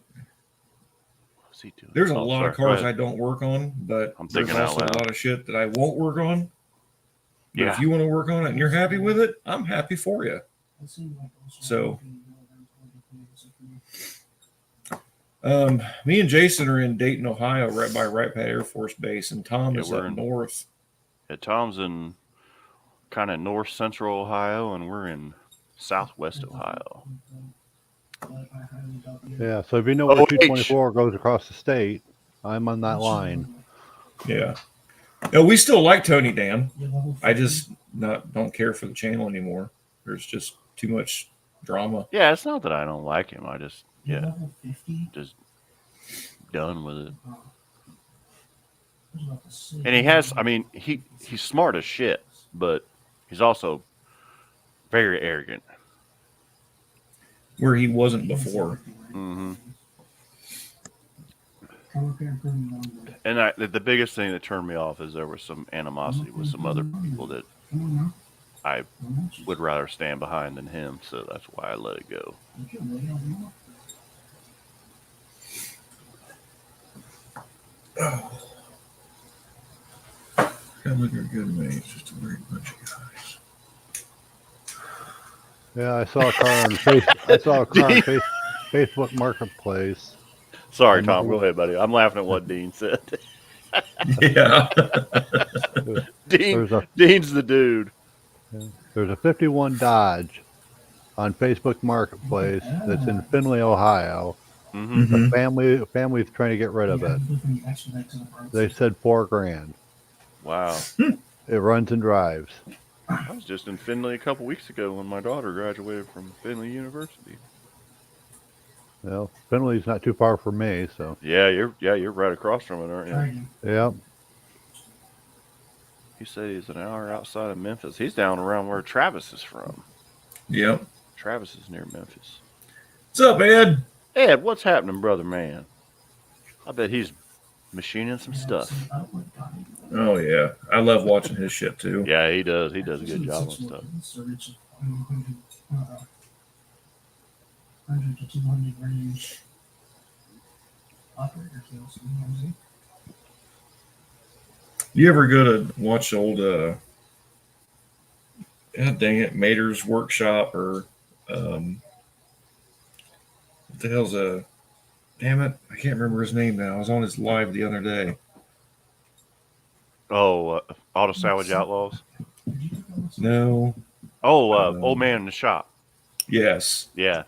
What's he doing?
There's a
Oh,
lot
sorry.
of
Go
cars
ahead.
I don't work on, but
I'm
there's
thinking out
also a
loud.
lot of shit that I won't work on. But
Yeah.
if you want to work on it and you're happy with it, I'm happy for you. So, me and Jason are in Dayton, Ohio, right by Wright Pat Air Force Base, and Tom
Yeah,
is
we're
up
in-
north.
Yeah, Tom's in kind of north central Ohio, and we're in southwest Ohio.
Yeah. So if you know where
OH.
224 goes across the state, I'm on that line.
Yeah. No, we still like Tony Dan. I just don't care for the channel anymore. There's just too much drama.
Yeah, it's not that I don't like him. I just just done with it. And he has. I mean, he's smart as shit, but he's also very arrogant.
Where he wasn't before.
Mm-hmm. And the biggest thing that turned me off is there was some animosity with some other people that I would rather stand behind than him. So that's why I let it go.
Look at good mate. It's just a weird bunch of guys.
Yeah, I saw a car on Facebook Marketplace.
Sorry, Tom. Go ahead, buddy. I'm laughing at what Dean said.
Yeah.
Dean's the dude.
There's a 51 Dodge on Facebook Marketplace that's in Findlay, Ohio.
Mm-hmm.
A family's trying to get rid of it. They said $4,000.
Wow.
It runs and drives.
I was just in Findlay a couple weeks ago when my daughter graduated from Findlay University.
Well, Findlay's not too far from me, so
Yeah, you're right across from it, aren't you?
yeah.
He said he's an hour outside of Memphis. He's down around where Travis is from.
Yep.
Travis is near Memphis.
What's up, Ed?
Ed, what's happening, brother man? I bet he's machining some stuff.
Oh yeah, I love watching his shit too.
Yeah, he does. He does a good job on stuff.
100 to 200 range. Operator kills.
You ever go to watch old God dang it, Mater's Workshop or what the hell's damn it, I can't remember his name now. I was on his live the other day.
Oh, Auto Salvage Outlaws.
No.
Oh, Old Man in the Shop.
Yes.
Yeah.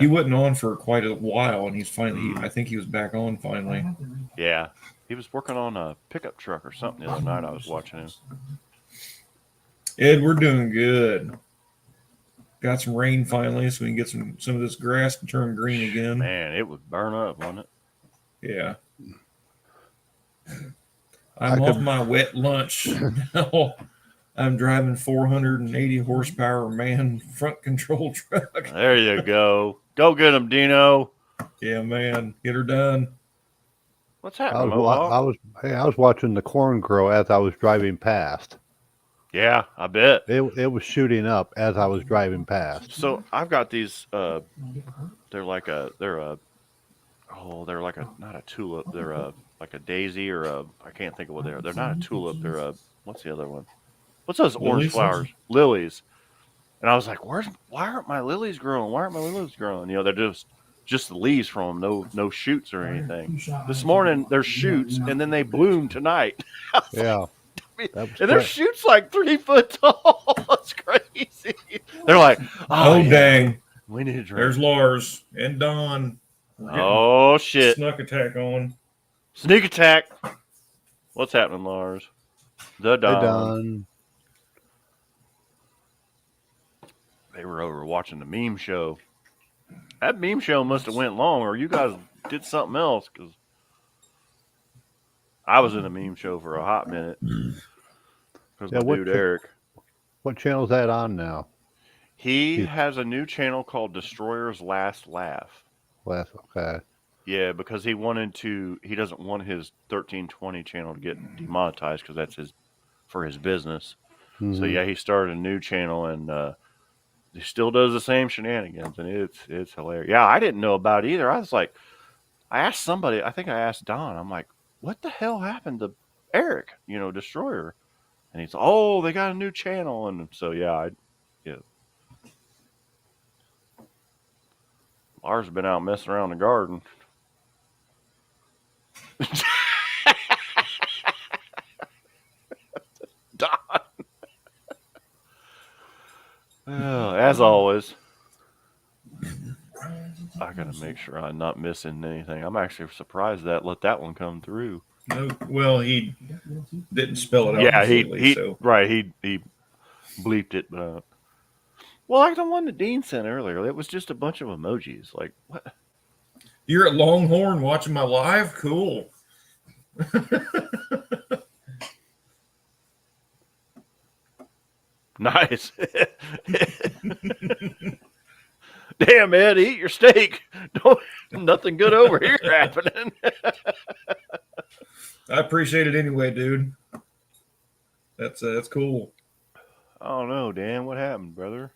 He wasn't on for quite a while, and he's finally. I think he was back on finally.
Yeah. He was working on a pickup truck or something the other night. I was watching him.
Ed, we're doing good. Got some rain finally, so we can get some of this grass to turn green again.
Man, it would burn up, wouldn't it?
Yeah. I'm off my wet lunch. Now I'm driving 480 horsepower man front control truck.
There you go. Go get him, Dino.
Yeah, man. Get her done.
What's
I
happening,
was watching the corn grow as I was driving past.
Yeah, I bet.
It was shooting up as I was driving past.
So I've got these. They're like a not a tulip. They're like a daisy or I can't think of what they are. They're not a tulip. They're what's the other one? What's those orange
Lilies?
flowers? Lilies. And I was like, why aren't my lilies growing? Why aren't my lilies growing? You know, they're just the leaves from them, no shoots or anything. This morning there's shoots and then they bloom tonight.
Yeah.
And there's shoots like 3 foot tall. That's crazy. They're like,
Oh,
yeah,
dang.
we need a drink.
There's Lars and Don.
Oh shit.
Snuck attack on.
Sneak attack. What's happening, Lars? The Don.
Done.
They were over watching the meme show. That meme show must have went long, or you guys did something else, because I was in the meme show for a hot minute. Because
Yeah,
my dude Eric.
What channel's that on now?
He has a new channel called Destroyer's Last Laugh.
Okay.
Yeah, because he doesn't want his 1320 channel to get demonetized because that's for his business. So
Mhm.
yeah, he started a new channel and he still does the same shenanigans, and it's hilarious. Yeah, I didn't know about it either. I was like, I asked somebody, I think I asked Don, I'm like, what the hell happened to Eric, Destroyer? And he's, oh, they got a new channel. And so, yeah. Lars has been out messing around the garden. Don. Well, as always, I got to make sure I'm not missing anything. I'm actually surprised let that one come through.
No, well, he didn't spell it out
Yeah,
completely, so
he bleeped it. Well, like the one that Dean sent earlier, it was just a bunch of emojis. Like, what?
you're at Longhorn watching my live? Cool.
Nice. Damn, Ed, eat your steak. Nothing good over here happening.
I appreciate it anyway, dude. That's cool.
Oh no, Dan, what happened, brother?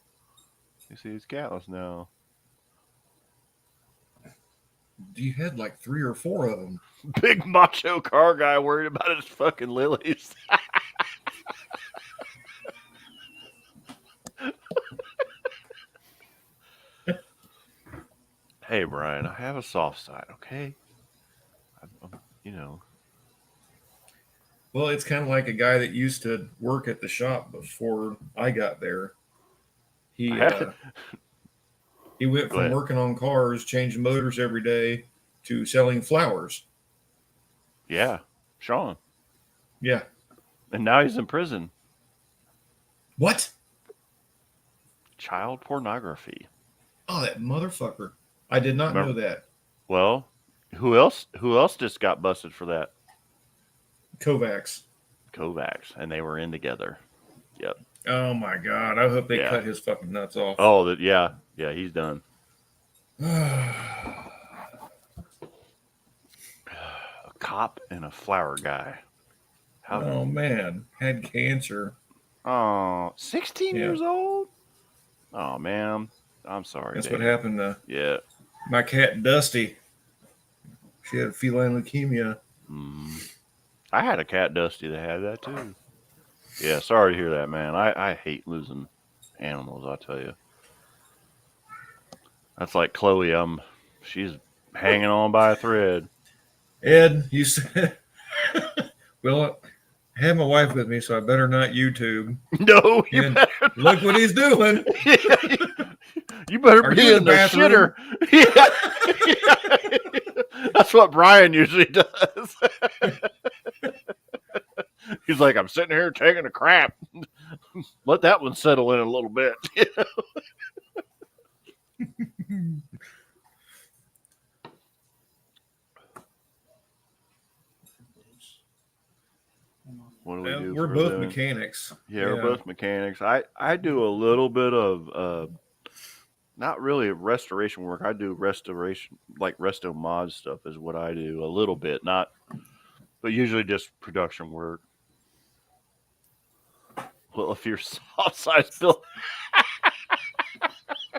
You see, he's catless now.
You had like 3 or 4 of them.
Big macho car guy worried about his fucking lilies. Hey, Brian, I have a soft side, okay? I'm.
Well, it's kind of like a guy that used to work at the shop before I got there. He he went
Go
from
ahead.
working on cars, changing motors every day, to selling flowers.
Yeah, Sean.
Yeah.
And now he's in prison.
What?
Child pornography.
Oh, that motherfucker! I did not know that.
Well, who else just got busted for that?
Kovacs.
Kovacs, and they were in together. Yep.
Oh my god! I hope they
Yeah.
cut his fucking nuts off.
Oh, yeah, he's done. A cop and a flower guy.
Oh man, had cancer.
Oh, 16
Yeah.
years old? Oh, man. I'm sorry.
That's
Dave.
what happened to
Yeah.
my cat Dusty. She had feline leukemia.
I had a cat, Dusty, that had that too. Yeah, sorry to hear that, man. I hate losing animals, I tell you. That's like Chloe. She's hanging on by a thread.
Ed, you said, well, I have my wife with me, so I better not YouTube.
No, you
And
better.
look what he's doing.
You better
Are
be
you
in the shitter. Yeah. That's what Brian usually does. He's like, I'm sitting here taking a crap. Let that one settle in a little bit. What do we do?
We're
for a
both
living?
mechanics.
Yeah, we're both mechanics. I do a little bit of not really restoration work. I do restoration, like resto mod stuff is what I do a little bit, not, but usually just production work. Well, if you're soft size built,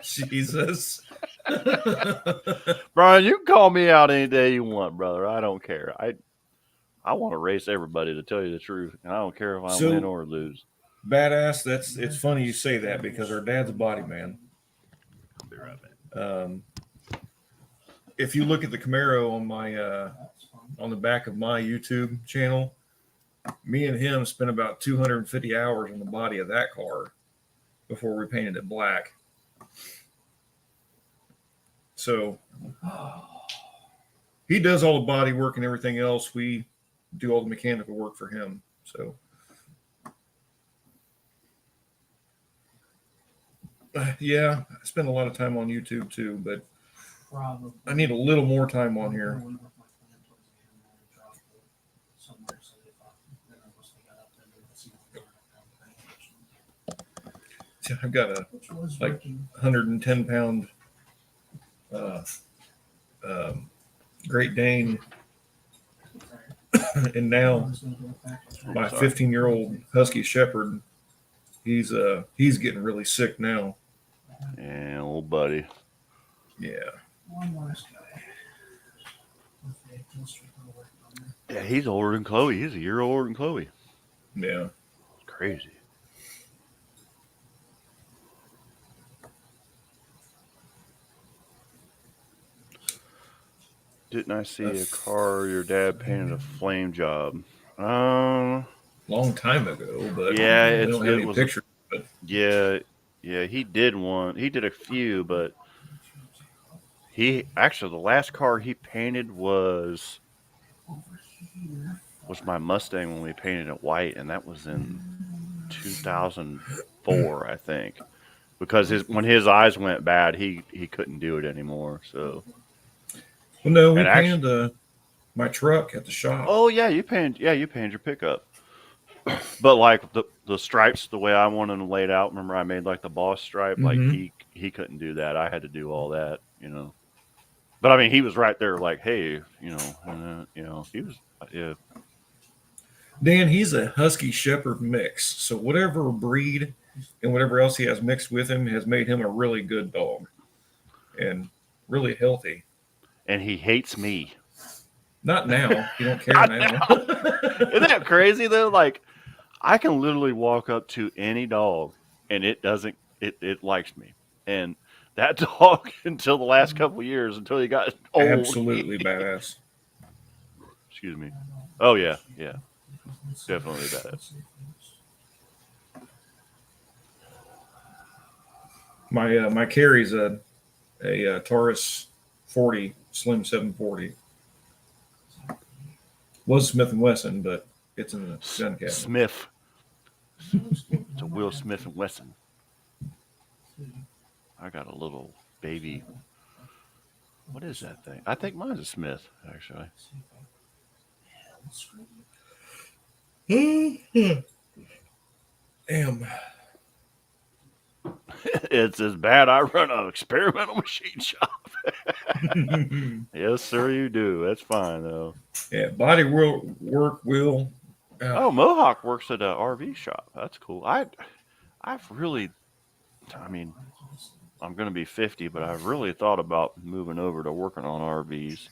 Jesus.
Brian, you can call me out any day you want, brother. I don't care. I want to race everybody, to tell you the truth, and I don't care if I win or lose.
Badass. It's funny you say that because our dad's a body man.
I'll be right back.
If you look at the Camaro on my on the back of my YouTube channel, me and him spent about 250 hours on the body of that car before we painted it black. So he does all the body work and everything else. We do all the mechanical work for him. So yeah, I spend a lot of time on YouTube too, but
Probably.
I need a little more time on here. I've got a like 110 pound Great Dane, and now my 15-year-old Husky Shepherd, he's getting really sick now.
And old buddy.
Yeah.
One last guy. Okay, let's try to work on that.
Yeah, he's older than Chloe. He's a year older than Chloe.
Yeah.
Crazy. Didn't I see a car your dad painted a flame job?
Long time ago, but
Yeah,
I don't have any pictures.
yeah, he did one. He did a few, but he actually the last car he painted was my Mustang when we painted it white, and that was in 2004, I think. Because when his eyes went bad, he couldn't do it anymore. So.
Well, no, we
And actually-
painted my truck at the shop.
Oh yeah, you painted your pickup. But like the stripes, the way I wanted them laid out. Remember, I made like the boss stripe. Like
Mhm.
he couldn't do that. I had to do all that, you know. But I mean, he was right there, like, hey, you know, and he was, yeah.
Dan, he's a Husky Shepherd mix. So whatever breed and whatever else he has mixed with him has made him a really good dog and really healthy.
And he hates me.
Not now. You don't care
Not
now.
Isn't that crazy though? Like, I can literally walk up to any dog and it doesn't. It likes me. And that dog, until the last couple of years, until he got old,
Absolutely badass.
Excuse me. Oh yeah, yeah. Definitely badass.
My carry's a Taurus 40 Slim 740. Was Smith and Wesson, but it's in the gun cabinet.
Smith. It's a Will Smith and Wesson. I got a little baby. What is that thing? I think mine's a Smith, actually.
Damn.
It's as bad I run an experimental machine shop. Yes, sir, you do. That's fine, though.
Yeah, body work will.
Oh, Mohawk works at an RV shop. That's cool. I've really, I mean, I'm going to be 50, but I've really thought about moving over to working on RVs.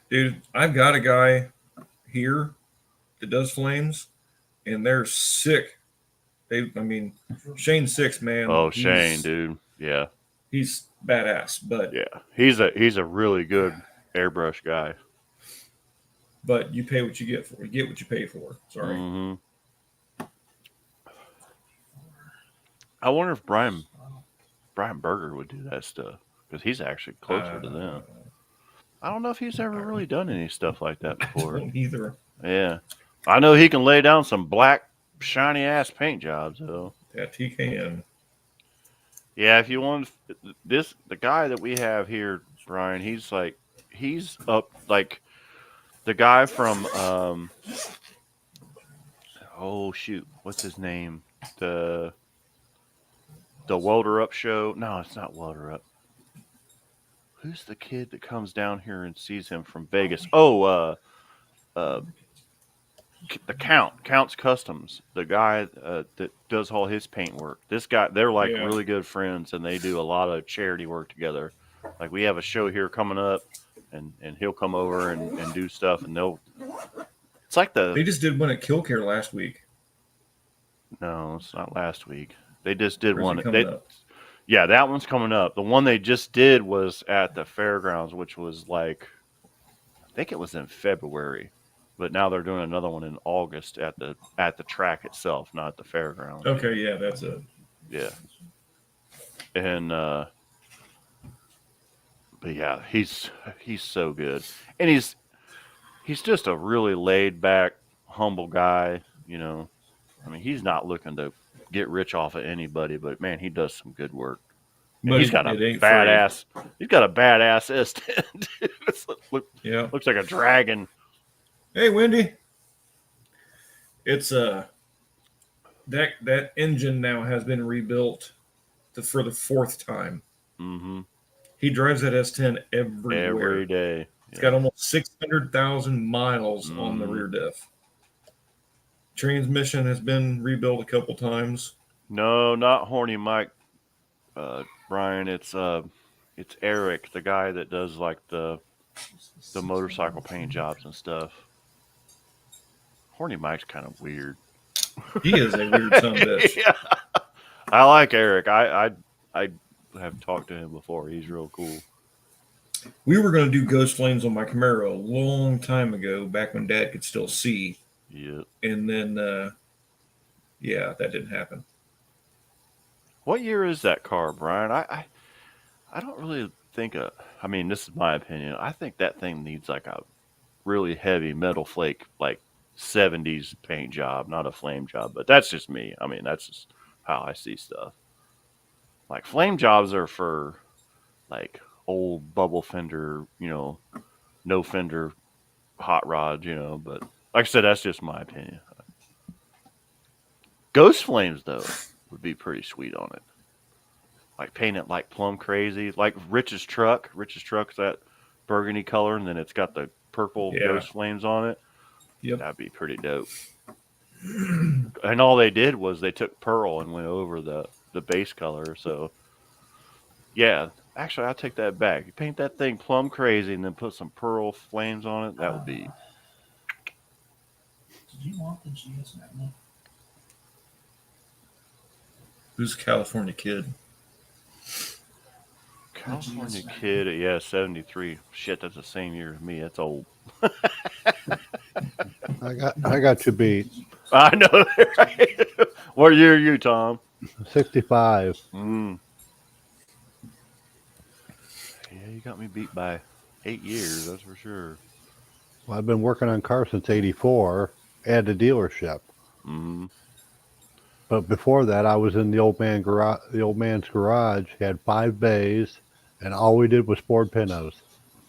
Dude, I've got a guy here that does flames, and they're sick. Shane's 6, man.
Oh, Shane, dude. Yeah.
He's badass, but
Yeah. He's a really good airbrush guy.
but you pay what you get for. You get what you pay for. Sorry.
Mm-hmm. I wonder if Brian Berger would do that stuff, because he's actually closer to them. I don't know if he's ever really done any stuff like that
I
before.
don't either.
Yeah. I know he can lay down some black, shiny ass paint jobs, though.
That he can.
Yeah, if you want the guy that we have here, Brian, he's up like the guy from oh shoot, what's his name? The Welder Up show. No, it's not Welder Up. Who's the kid that comes down here and sees him from Vegas? Oh, the Count's Customs, the guy that does all his paint work. This guy, they're like
Yeah.
really good friends, and they do a lot of charity work together. Like, we have a show here coming up, and he'll come over and do stuff, and it's like
They just did one at Killcare last week.
no, it's not last week. They just did
Or is
one.
it coming up?
Yeah, that one's coming up. The one they just did was at the fairgrounds, which was like, I think it was in February, but now they're doing another one in August at the track itself, not at the fairgrounds.
Okay, yeah, that's it.
Yeah. And but yeah, he's so good. And he's just a really laid back, humble guy, you know. I mean, he's not looking to get rich off of anybody, but man, he does some good work. And
But
he's got a
it ain't
badass S10.
free. Yeah.
Looks like a dragon.
Hey, Wendy. It's that engine now has been rebuilt for the fourth time.
Mm-hmm.
He drives that S10 everywhere.
Every day.
It's got almost 600,000 miles on the
Mhm.
rear diff. Transmission has been rebuilt a couple times.
No, not Horny Mike, Brian. It's Eric, the guy that does like the motorcycle paint jobs and stuff. Horny Mike's kind of weird.
He is a weird son of a bitch.
Yeah. I like Eric. I have talked to him before. He's real cool.
We were going to do Ghost Flames on my Camaro a long time ago, back when Dad could still see.
Yeah.
And then, yeah, that didn't happen.
What year is that car, Brian? I don't really think I mean, this is my opinion. I think that thing needs like a really heavy metal flake, like 70s paint job, not a flame job. But that's just me. I mean, that's just how I see stuff. Like flame jobs are for like old bubble fender, no fender hot rods, but like I said, that's just my opinion. Ghost flames though would be pretty sweet on it. Like paint it like plum crazy, like Rich's truck. Rich's truck's that burgundy color, and then it's got the purple ghost flames on it.
Yep.
That'd be pretty dope. And all they did was they took pearl and went over the base color. So yeah, actually, I'll take that back. You paint that thing plum crazy and then put some pearl flames on it. That would be.
Did you want the GS Magna?
Who's California Kid?
California Kid, yeah, 73. Shit, that's the same year as me. That's old.
I got you beat.
I know. Right? What year are you, Tom?
65.
Yeah, you got me beat by 8 years, that's for sure.
Well, I've been working on cars since 84 at a dealership.
Mm-hmm.
But before that, I was in the old man's garage. He had 5 bays, and all we did was Ford Pintos.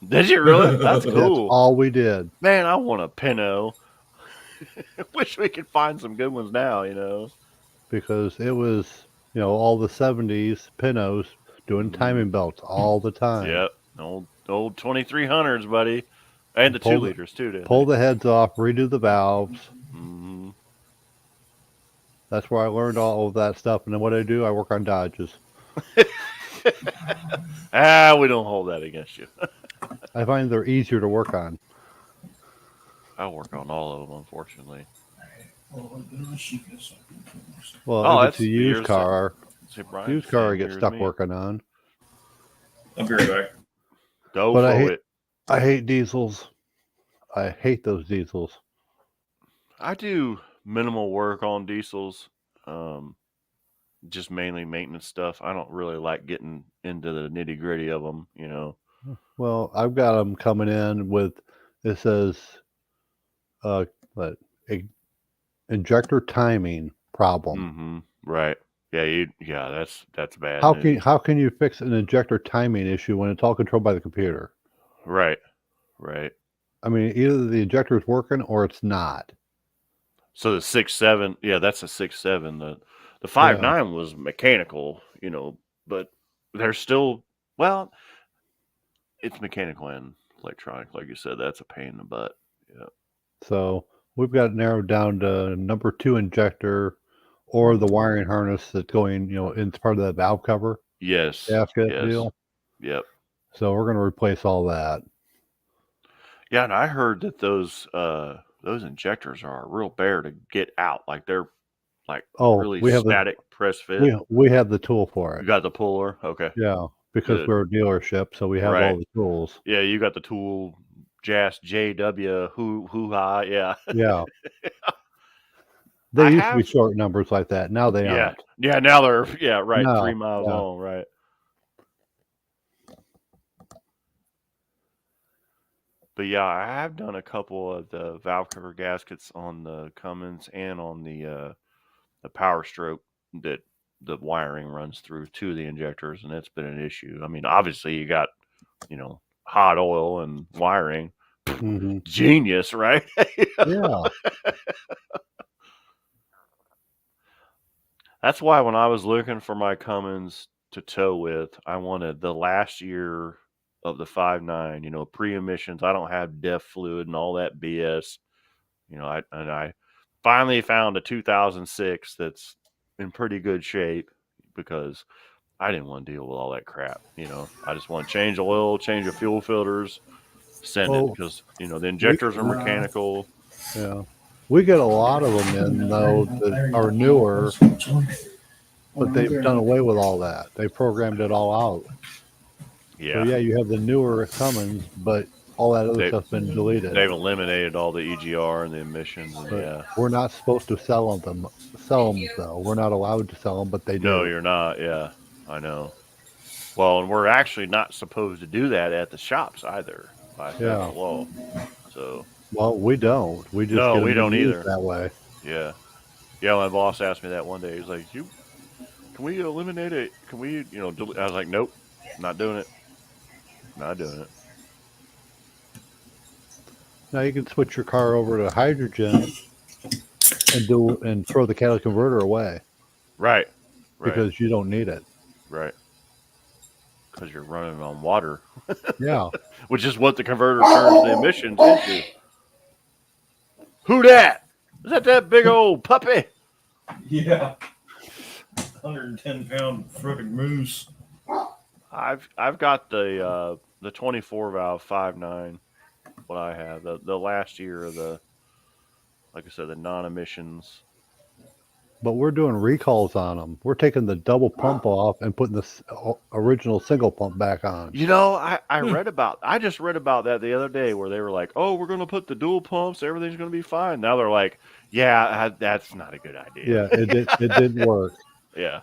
Did you really? That's
That's
cool.
all we did.
Man, I want a Pinto. Wish we could find some good ones now,
Because it was, all the 70s Pintos doing timing belts all the time.
Yep. Old 2300s, buddy. And the
Pull
2
the-
liters, too, didn't
Pull the heads off, redo the valves.
Mm-hmm.
That's where I learned all of that stuff. And then what I do, I work on Dodges.
We don't hold that against you.
I find they're easier to work on.
I work on all of them, unfortunately.
Well, we're going to shoot this up.
Well,
Oh,
if it's
that's
a used
yours.
car,
See, Brian,
used car I
same
get
year as
stuck
me.
working on.
I'll be right back.
Go
But
for it.
I hate diesels. I hate those diesels.
I do minimal work on diesels, just mainly maintenance stuff. I don't really like getting into the nitty gritty of them,
Well, I've got them coming in with, it says, injector timing problem.
Mm-hmm. Right. Yeah, that's bad.
How can you fix an injector timing issue when it's all controlled by the computer?
Right.
I mean, either the injector is working or it's not.
So the 6.7, yeah, that's a 6.7. The 5.9 was mechanical, but there's still, well, it's mechanical and electronic, like you said. That's a pain in the butt. Yeah.
So we've got it narrowed down to number 2 injector or the wiring harness that's going, it's part of that valve cover
Yes.
gasket
Yes.
deal.
Yep.
So we're going to replace all that.
Yeah, and I heard that those injectors are a real bear to get out. Like they're like really
we have
static press fit.
we have the tool for
You
it.
got the puller, okay.
Yeah, because
Good.
we're a dealership, so we have
Right.
all the tools.
Yeah, you got the tool, JW, hoo-ha, yeah.
Yeah. They
I
used to be
have-
short numbers like that. Now they
Yeah.
aren't.
Yeah, now they're right,
No,
3 miles
yeah.
long, right. But yeah, I have done a couple of the valve cover gaskets on the Cummins and on the Power Stroke that the wiring runs through to the injectors, and it's been an issue. I mean, obviously you got, hot oil and wiring.
hmm
Genius, right?
Yeah.
That's why when I was looking for my Cummins to tow with, I wanted the last year of the 5.9, you know, pre-emissions. I don't have DEF fluid and all that BS. You know, I finally found a 2006 that's in pretty good shape because I didn't want to deal with all that crap. You know, I just want to change the oil, change the fuel filters, send it
Oh,
because, you know, the injectors are mechanical.
yeah. We get a lot of them in though that are newer, but they've done away with all that. They programmed it all out.
Yeah.
So yeah, you have the newer Cummins, but all that other stuff's been deleted.
They've eliminated all the EGR and the emissions. And
But
yeah.
we're not supposed to sell them though. We're not allowed to sell them, but they do.
No, you're not. Yeah, I know. Well, and we're actually not supposed to do that at the shops either by federal law. So.
Well, we don't. We just
No,
get
we
them
don't
used
either.
that way.
Yeah. Yeah, my boss asked me that one day. He's like, can we eliminate it? Can we, you know, I was like, nope, not doing it. Not doing it.
Now you can switch your car over to hydrogen and throw the catalytic converter away.
Right.
Because you don't need it.
Right. Because you're running on water.
Yeah.
Which is what the converter turns the emissions into. Who that? Is that big old puppy?
Yeah. 110-pound freaking moose.
I've got the 24 valve 5.9. What I have the last year of the, like I said, the non-emissions.
But we're doing recalls on them. We're taking the double pump off and putting the original single pump back on.
You know, I just read about that the other day where they were like, oh, we're going to put the dual pumps. Everything's going to be fine. Now they're like, yeah, that's not a good idea.
Yeah, it didn't work.
Yeah.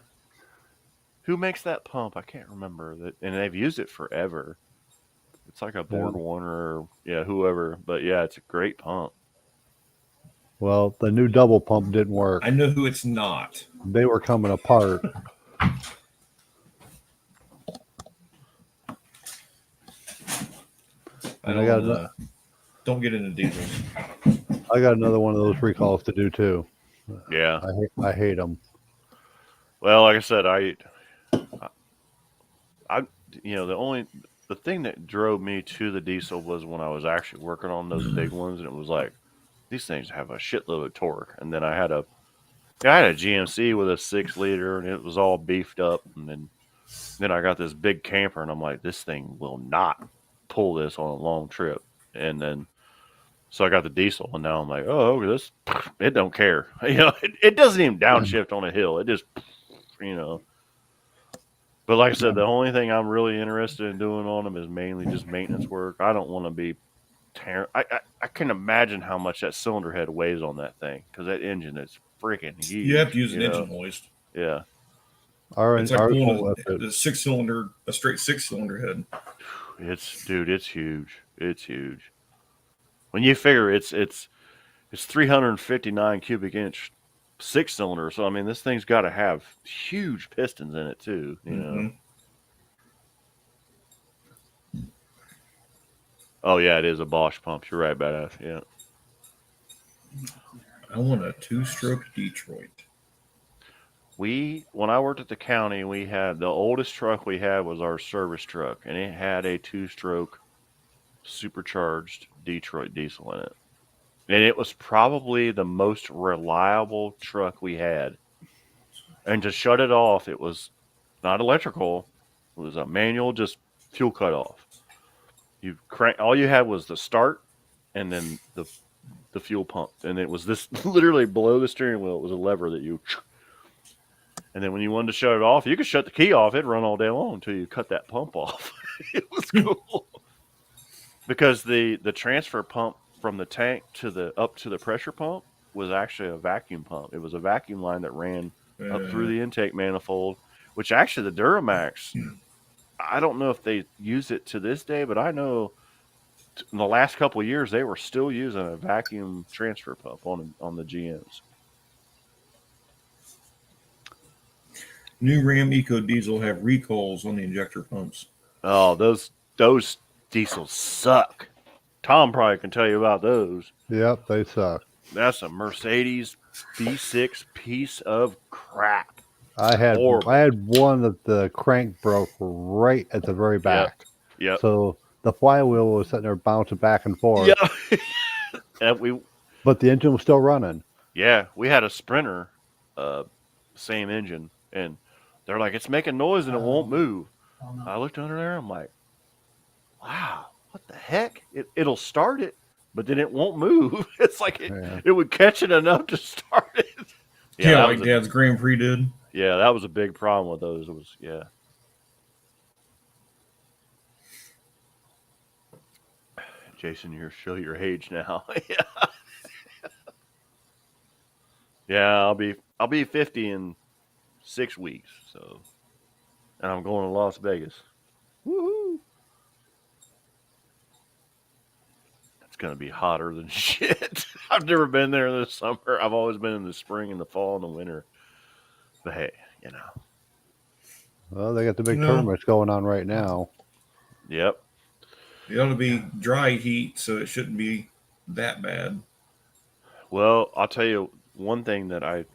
Who makes that pump? I can't remember that. And they've used it forever. It's like a BorgWarner or whoever. But yeah, it's a great pump.
Well, the new double pump didn't work.
I know who it's not.
They were coming apart.
Don't get into diesels.
I got another one of those recalls to do too.
Yeah.
I hate them.
Well, like I said, I the thing that drove me to the diesel was when I was actually working on those big ones, and it was like, these things have a shitload of torque. And then I had a GMC with a 6-liter, and it was all beefed up. And then I got this big camper, and I'm like, this thing will not pull this on a long trip. And then so I got the diesel, and now I'm like, oh, this it don't care. You know, it doesn't even downshift on a hill. It just, you know. But like I said, the only thing I'm really interested in doing on them is mainly just maintenance work. I don't want to be I can imagine how much that cylinder head weighs on that thing, because that engine is freaking huge.
You have to use an engine hoist.
Yeah.
It's like a straight 6-cylinder head.
It's huge. It's huge. When you figure it's 359 cubic inch 6-cylinder, so I mean this thing's got to have huge pistons in it too. You know. Oh yeah, it is a Bosch pump. You're right, badass. Yeah.
I want a 2-stroke Detroit.
When I worked at the county, we had the oldest truck we had was our service truck, and it had a 2-stroke supercharged Detroit diesel in it. And it was probably the most reliable truck we had. And to shut it off, it was not electrical. It was a manual, just fuel cut off. You crank. All you had was the start, and then the fuel pump, and it was this literally below the steering wheel. It was a lever that you. And then when you wanted to shut it off, you could shut the key off. It'd run all day long until you cut that pump off. It was cool because the transfer pump from the tank up to the pressure pump was actually a vacuum pump. It was a vacuum line that ran up through the intake manifold, which actually the Duramax. I don't know if they use it to this day, but I know in the last couple of years they were still using a vacuum transfer pump on the GMs.
New Ram Eco Diesel have recalls on the injector pumps.
Oh, those diesels suck. Tom probably can tell you about those.
Yep, they suck.
That's a Mercedes V6 piece of crap.
I had
Horrible.
one that the crank broke right at the very back.
Yep.
So the flywheel was sitting there bouncing back and forth,
Yeah. And
but the engine was still running.
we had a Sprinter, same engine, and they're like, it's making noise and it won't move.
Oh, no.
I looked under there. I'm like, wow, what the heck? It'll start it, but then it won't move. It's like
Yeah.
it would catch it enough to start it.
Yeah,
that
like
was
Dad's Grand Prix did.
that was a big problem with those. It was Jason, you're show your age now. Yeah, I'll be 50 in 6 weeks. So, and I'm going to Las Vegas. Woohoo! It's gonna be hotter than shit. I've never been there in the summer. I've always been in the spring and the fall and the winter. But hey,
Well, they got the big
No.
tournaments going on right now.
Yep.
It ought to be dry heat, so it shouldn't be that bad.
Well, I'll tell you one thing that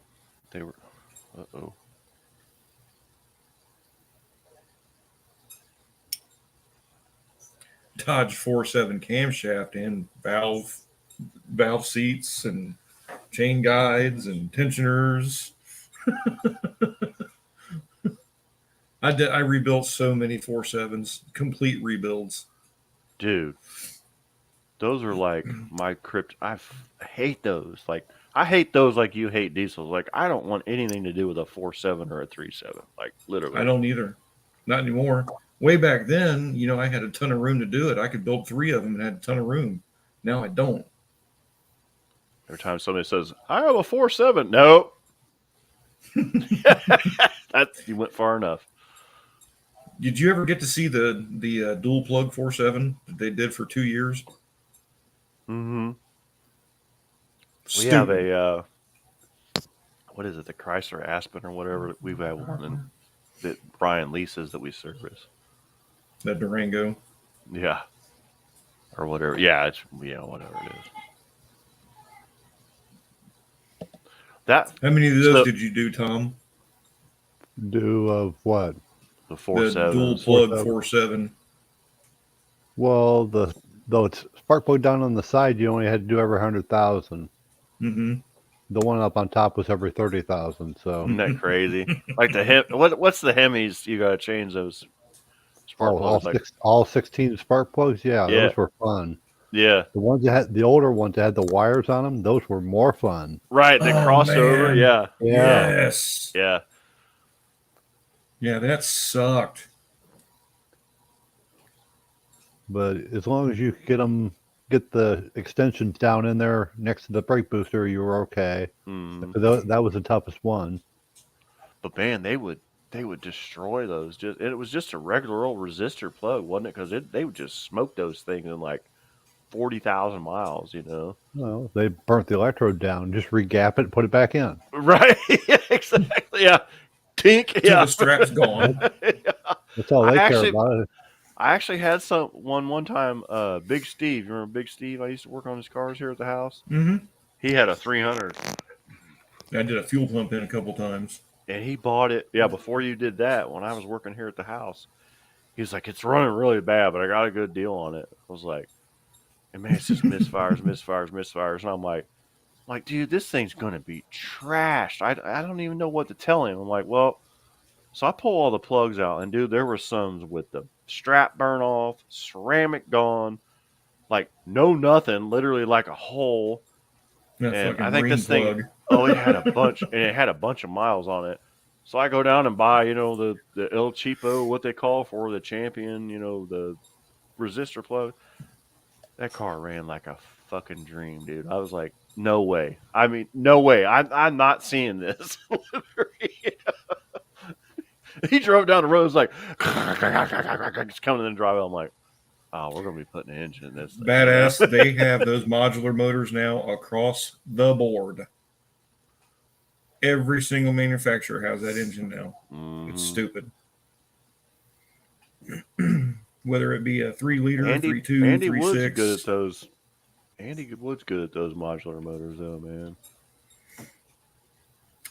they were. Uh-oh.
Dodge 4.7 camshaft and valve seats and chain guides and tensioners. I rebuilt so many 4.7s, complete rebuilds.
Dude, those are like my crypt. I hate those. Like I hate those like you hate diesels. Like I don't want anything to do with a 4.7 or a 3.7. Like literally.
I don't either. Not anymore. Way back then, I had a ton of room to do it. I could build 3 of them and had a ton of room. Now I don't.
Every time somebody says, I have a 4.7. No. You went far enough.
Did you ever get to see the dual plug 4.7 that they did for 2 years?
Mm-hmm. We
Stupid.
have a what is it, the Chrysler Aspen or whatever. We've had one that Brian leases that we service.
That Durango.
Yeah. Or whatever. Yeah, whatever it is. That
How many of those
So-
did you do, Tom?
Do of what?
the
The
4.7.
dual plug
4.7.
4.7.
Well, though it's spark plug down on the side, you only had to do every 100,000.
Mm-hmm.
The one up on top was every 30,000. So
Isn't that crazy? Like what's the Hemis? You gotta change those spark plugs. Like,
all 16 spark plugs. Yeah,
Yeah.
those were fun.
yeah,
The ones that had the older ones that had the wires on them, those were more fun.
right. The
Oh,
crossover.
man.
Yeah,
Yes.
yeah.
Yeah, that sucked.
But as long as you could get the extensions down in there next to the brake booster, you were okay.
Mm.
That was the toughest one.
But man, they would destroy those. It was just a regular old resistor plug, wasn't it? Because they would just smoke those things in like 40,000 miles.
Well, they burnt the electrode down. Just regap it, and put it back in.
Right? Yeah, exactly. Yeah. Tink.
Till
Yeah.
the strap's gone.
That's all
I
they
actually-
care about.
I actually had one time. Big Steve, you remember Big Steve? I used to work on his cars here at the house.
Mm-hmm.
He had a 300,
I did a fuel pump in a couple times.
and he bought it. Yeah, before you did that, when I was working here at the house, he was like, "It's running really bad, but I got a good deal on it." I was like, "And man, it's just misfires," and I'm like, dude, this thing's gonna be trashed. I don't even know what to tell him. I'm like, well, so I pull all the plugs out, and dude, there were some with the strap burn off, ceramic gone, like no nothing, literally like a hole.
That
And
fucking
I think
green
this thing-
plug.
Oh, it had a bunch, and it had a bunch of miles on it. So I go down and buy, the El Cheapo, what they call for the Champion, the resistor plug. That car ran like a fucking dream, dude. I was like, no way. I mean, no way. I'm not seeing this. He drove down the road. It was like, just coming in the driveway. I'm like, oh, we're going to be putting an engine in this thing.
Badass. They have those modular motors now across the board. Every single manufacturer has that engine now.
Mhm.
It's stupid. Whether it be a 3-liter, 3.2,
Andy Wood's
3.6.
good at those. Andy Wood's good at those modular motors, though, man.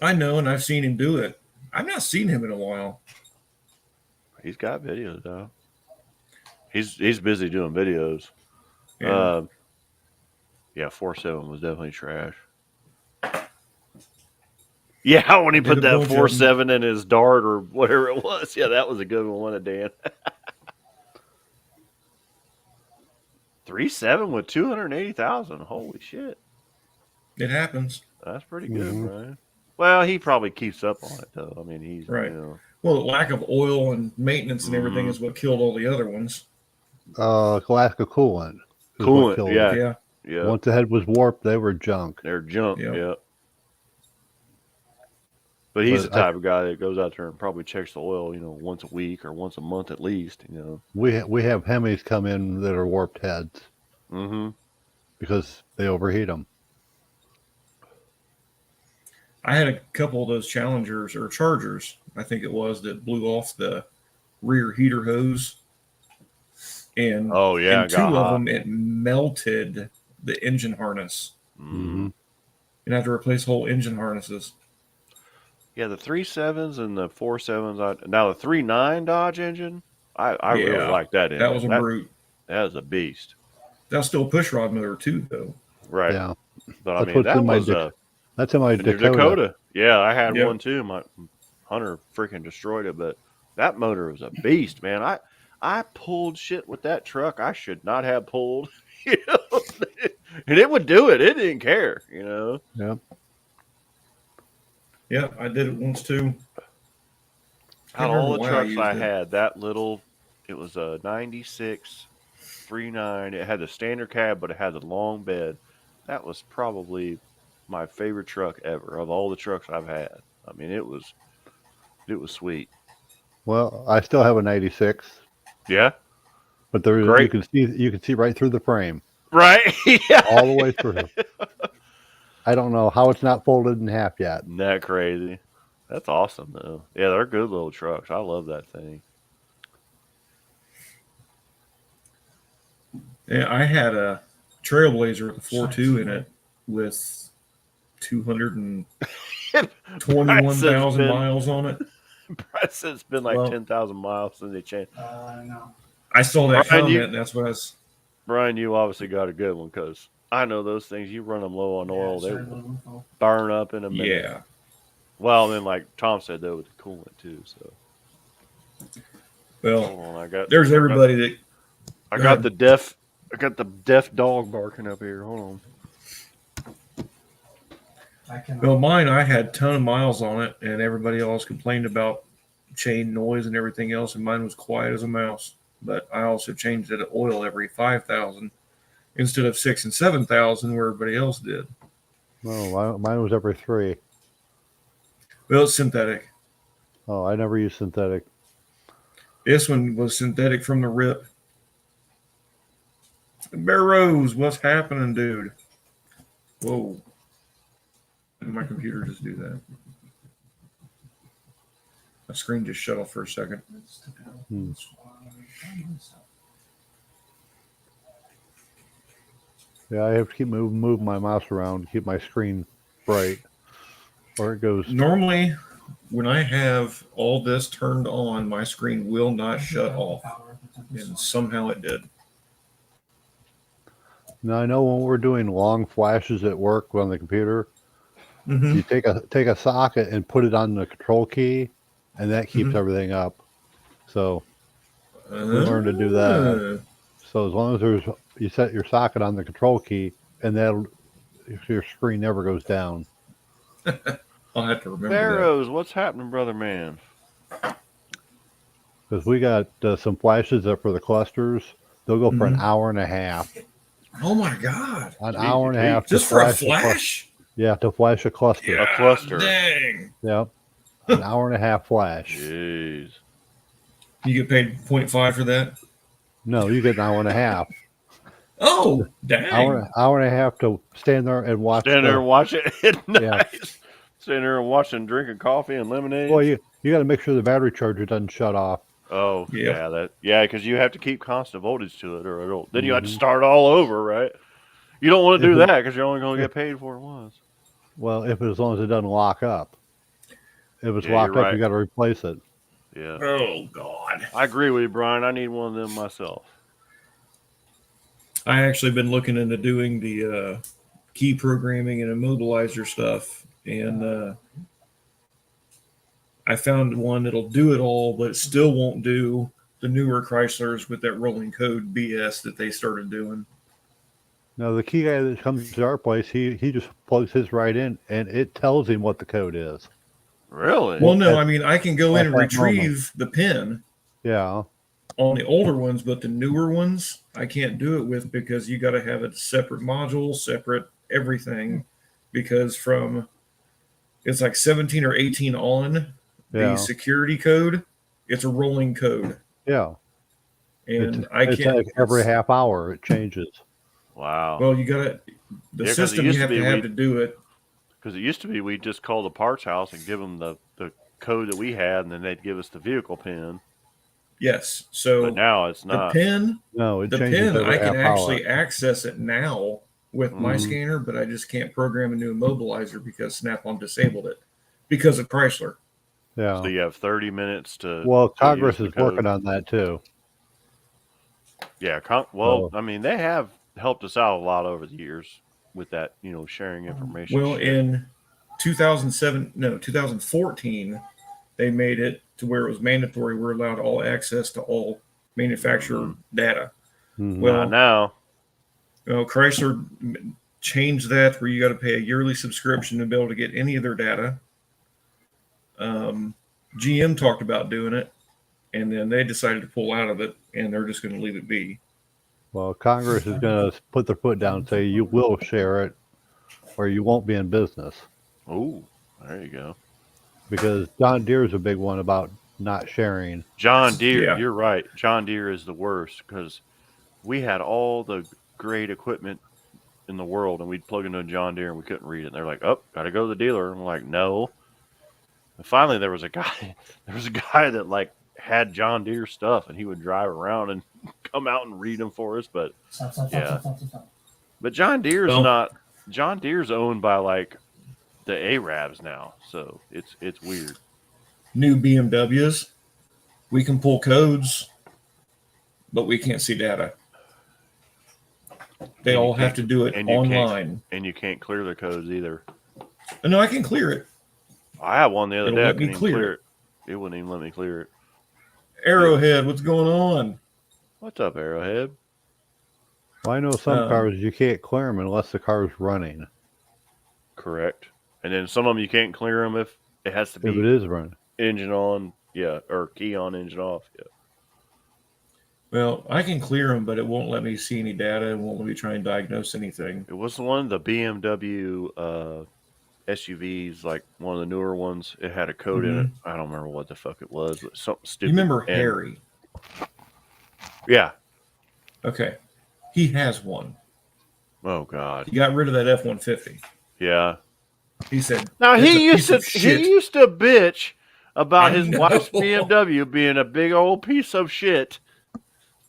I know, and I've seen him do it. I've not seen him in a while.
He's got videos though. He's busy doing videos.
Yeah.
Yeah, 4.7 was definitely trash. Yeah, when he
Did
put
a
that
bunch of
4.7 in his dart or whatever it was. Yeah, that was a good one, wasn't it, Dan? 3.7 with 280,000. Holy shit.
It happens.
That's pretty good,
Mhm.
Brian. Well, he probably keeps up on it though. I mean, he's
Right.
you know,
Well, the lack of oil and maintenance and everything
Mhm.
is what killed all the other ones.
Alaska coolant. is what
Coolant,
killed
yeah.
it.
yeah,
Once the head was warped, they were junk.
they're junk.
Yeah.
Yeah. But he's
But
the type of guy that goes out there and probably checks the oil, once a week or once a month at least.
We have Hemis come in that are warped heads
Mm-hmm.
because they overheat them.
I had a couple of those Challengers or Chargers, I think it was, that blew off the rear heater hose. And,
Oh yeah,
and
it
two
got
of
hot.
them, it melted the engine harness.
Mm-hmm.
And I had to replace whole engine harnesses.
Yeah, the 3.7s and the 4.7s. Now the 3.9 Dodge engine, I really
Yeah,
like that engine.
That was a brute.
That is a beast,
That was still a push rod motor too, though.
right?
Yeah,
But I
That's
mean,
what's
that
in my
was
that's in my
in your
Dakota.
Dakota. Yeah, I had
Yep.
one too. My Hunter freaking destroyed it, but that motor was a beast, man. I pulled shit with that truck I should not have pulled, and it would do it. It didn't care.
Yeah,
Yeah, I did it once too.
Out of all the
remember why I
trucks
used
I
it.
had, that little, it was a 96 3.9. It had the standard cab, but it had the long bed. That was probably my favorite truck ever of all the trucks I've had. I mean, it was sweet.
well, I still have a 96,
Yeah,
but there
Great.
you can see right through the frame,
right. Yeah,
all the way through. I don't know how it's not folded in half yet.
Isn't that crazy? That's awesome, though. Yeah, they're good little trucks. I love that thing.
Yeah, I had a Trailblazer with a 4.2 in it with 221,000
been-
miles on it.
It's been like
Well-
10,000 miles since they changed.
No.
I saw that
Brian,
comment, and that's what I was.
Brian, you obviously got a good one because I know those things. You run them low on oil,
Yeah,
they
sorry, little info.
burn up in a minute.
Yeah.
Well, then like Tom said though with the coolant too. So
Well,
hold on, I got
there's everybody that.
I
Go
got
ahead.
the deaf dog barking up here. Hold on.
I can.
Well, mine, I had a ton of miles on it, and everybody else complained about chain noise and everything else, and mine was quiet as a mouse. But I also changed it to oil every 5,000 instead of 6,000 and 7,000 where everybody else did.
No, mine was every 3.
Well, it's synthetic.
Oh, I never used synthetic.
This one was synthetic from the rip. Bear Rose, what's happening, dude? Whoa. Did my computer just do that? My screen just shut off for a second.
Let's take out
Hmm.
this one.
Yeah, I have to keep moving my mouse around to keep my screen bright, or it goes.
Normally, when I have all this turned on, my screen will not shut off. And somehow it did.
Now I know when we're doing long flashes at work on the computer,
Mm-hmm.
you take a socket and put it on the control key, and that keeps
Mhm.
everything up. So learned to do that. So as long as you set your socket on the control key, and that your screen never goes down.
I'll have to remember that.
Barrows, what's happening, brother man?
Because we got some flashes up for the clusters. They'll go for an
Mhm.
hour and a half.
Oh my God.
An
Gee,
hour and a
gee.
half.
Just
to
for a
flash
flash?
Yeah, to flash a cluster.
Yeah,
cluster.
Dang.
Yep. An hour and a half flash.
Jeez.
You get paid 0.5 for that?
No, you get an hour and a half.
Oh, dang.
Hour and a half to stand there and watch.
Stand there and watch it.
Yeah.
Nice. Stand there and watch and drinking coffee and lemonade.
Well, you got to make sure the battery charger doesn't shut off.
Oh,
Yep.
yeah, because you have to keep constant voltage to it, or then you have to
Mhm.
start all over, right? You don't want to do
If it-
that because you're only going to get paid for it once.
Well, as long as it doesn't lock up. If it's
Yeah, you're
locked up,
right.
you got to replace it.
Yeah.
Oh God.
I agree with you, Brian. I need one of them myself.
I actually been looking into doing the key programming and immobilizer stuff, and I found one that'll do it all, but it still won't do the newer Chryslers with that rolling code BS that they started doing.
Now, the key guy that comes to our place, he just plugs his right in, and it tells him what the code is.
Really?
Well, no,
At-
I mean I can go in
at
and
that moment.
retrieve the pin
Yeah.
on the older ones, but the newer ones I can't do it with because you got to have a separate module, separate everything, because from it's like 17 or 18 on
Yeah.
the security code, it's a rolling code,
Yeah.
and
It's,
I
it's
can't.
like every
it's-
half hour it changes.
Wow.
Well, you got to the
Yeah, 'cause it
system you
used to
have
be
to have
we-
to do it.
Because it used to be we'd just call the parts house and give them the code that we had, and then they'd give us the vehicle pin.
Yes, so
But now it's
the
not.
pin,
No, it
the
changes
pin,
every
I can
half
actually
hour.
access it now with my
Mhm.
scanner, but I just can't program a new immobilizer because Snap-on disabled it because of Chrysler.
Yeah.
So you have 30 minutes to.
Well,
to
Congress
use
is
the code.
working on that too.
Yeah.
So-
I mean, they have helped us out a lot over the years with that, sharing information.
Well,
shit.
in 2014, they made it to where it was mandatory. We're allowed all access to all manufacturer data.
Mhm.
Well,
Not now.
Chrysler changed that where you got to pay a yearly subscription to be able to get any of their data. GM talked about doing it, and then they decided to pull out of it, and they're just going to leave it be.
Well, Congress is going to put their foot down and say you will share it, or you won't be in business.
Ooh, there you go.
Because John Deere is a big one about not sharing.
John Deere,
Yeah.
you're right. John Deere is the worst because we had all the great equipment in the world, and we'd plug into a John Deere and we couldn't read it. And they're like, "Oh, got to go to the dealer." And I'm like, "No." And finally, there was a guy that like had John Deere stuff, and he would drive around and come out and read them for us. But
Stop, stop,
Yeah.
stop, stop, stop, stop.
John Deere's
Well-
not. John Deere's owned by like the Arabs now, so it's weird.
New BMWs, we can pull codes, but we can't see data. They
And you
all have
can't-
to do it
and you can't-
online.
And you can't clear the codes either.
No, I can clear it.
I had one the other
It'll
day. I
let me
couldn't even
clear
clear it. It wouldn't even let me clear it.
Arrowhead, what's going on?
What's up, Arrowhead?
Well, I know some
Um,
cars you can't clear them unless the car's running.
Correct. And then some of them you can't clear them if it has to
If it
be
is running.
engine on, yeah, or key on, engine off. Yeah.
Well, I can clear them, but it won't let me see any data and won't let me try and diagnose anything.
It was one of the BMW SUVs, like one of the newer ones. It had a code in it. I don't remember what the fuck it was. But something stupid.
You remember
And-
Harry?
Yeah.
Okay. He has one.
Oh God.
He got rid of that F-150.
Yeah.
He said,
Now
"That's a
he used
piece of
to
shit."
he used to bitch about
I
his
know.
wife's BMW being a big old piece of shit,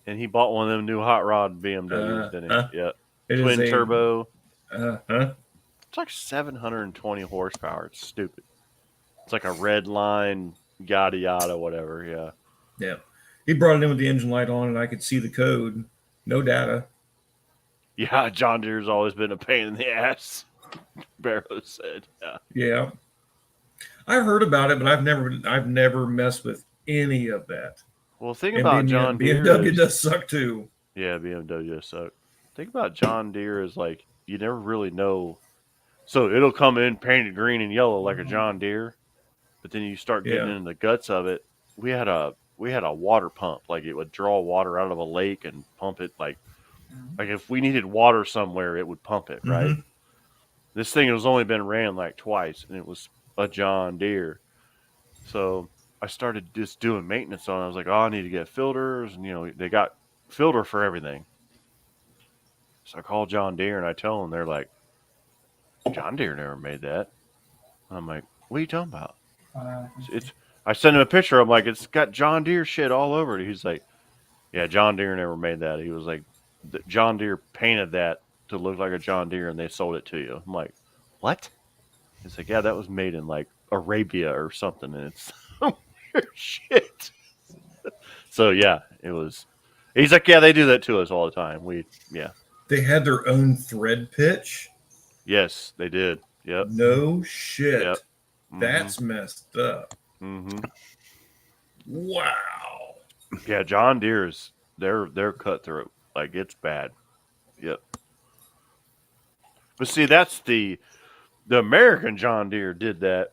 and he bought one of them new hot rod BMWs. Didn't he? Yeah,
It is
twin
a-
turbo.
Huh?
It's like 720 horsepower. It's stupid. It's like a red line, yada yada, whatever. Yeah.
Yeah. He brought it in with the engine light on, and I could see the code. No data.
Yeah, John Deere's always been a pain in the ass. Barrow said. Yeah.
Yeah. I heard about it, but I've never messed with any of that.
Well, think
And
about John Deere.
BMW
is-
does suck too.
Yeah, BMW does suck. Think about John Deere as like you never really know. So it'll come in painted green and yellow like a John Deere, but then you start getting
Yeah.
into the guts of it. We had a water pump, like it would draw water out of a lake and pump it like if we needed water somewhere, it would pump it, right?
Mhm.
This thing has only been ran like twice, and it was a John Deere. So I started just doing maintenance on it. I was like, oh, I need to get filters, and they got filter for everything. So I call John Deere and I tell them, they're like, John Deere never made that. I'm like, what are you talking about? I sent him a picture. I'm like, it's got John Deere shit all over it. He's like, yeah, John Deere never made that. He was like, John Deere painted that to look like a John Deere and they sold it to you. I'm like, what? He's like, yeah, that was made in like Arabia or something, and it's some weird shit. So yeah, it was. He's like, yeah, they do that to us all the time.
They had their own thread pitch.
Yes, they did. Yep.
No shit.
Yep.
That's messed up.
Mm-hmm.
Wow.
Yeah, John Deere's they're cutthroat. Like it's bad. Yep. But see, that's the American John Deere did that,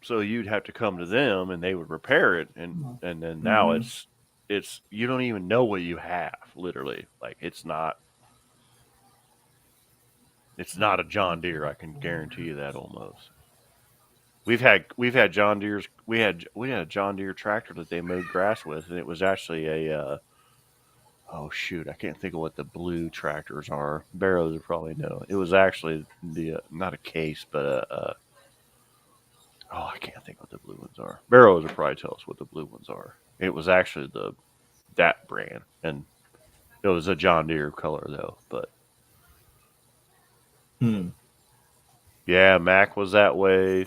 so you'd have to come to them and they would repair it, and then now
Mhm.
it's you don't even know what you have, literally. Like it's not a John Deere, I can guarantee you that almost. We've had John Deere's we had a John Deere tractor that they mowed grass with, and it was actually a oh shoot, I can't think of what the blue tractors are. Barrows would probably know. It was actually the not a case, but oh, I can't think what the blue ones are. Barrows would probably tell us what the blue ones are. It was actually that brand, and it was a John Deere color though. But yeah, Mac was that way.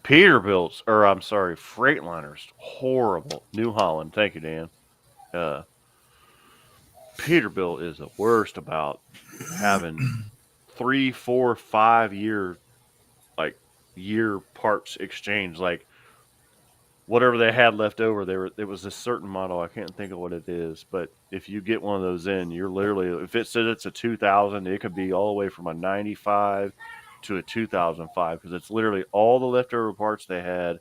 Peterbilt's, or I'm sorry, Freightliners, horrible. New Holland, thank you, Dan. Peterbilt is the worst about having 3, 4, 5 year parts exchange. Like whatever they had left over, there was a certain model, I can't think of what it is, but if you get one of those in, you're literally, if it says it's a 2000, it could be all the way from a 95 to a 2005, because it's literally all the leftover parts they had.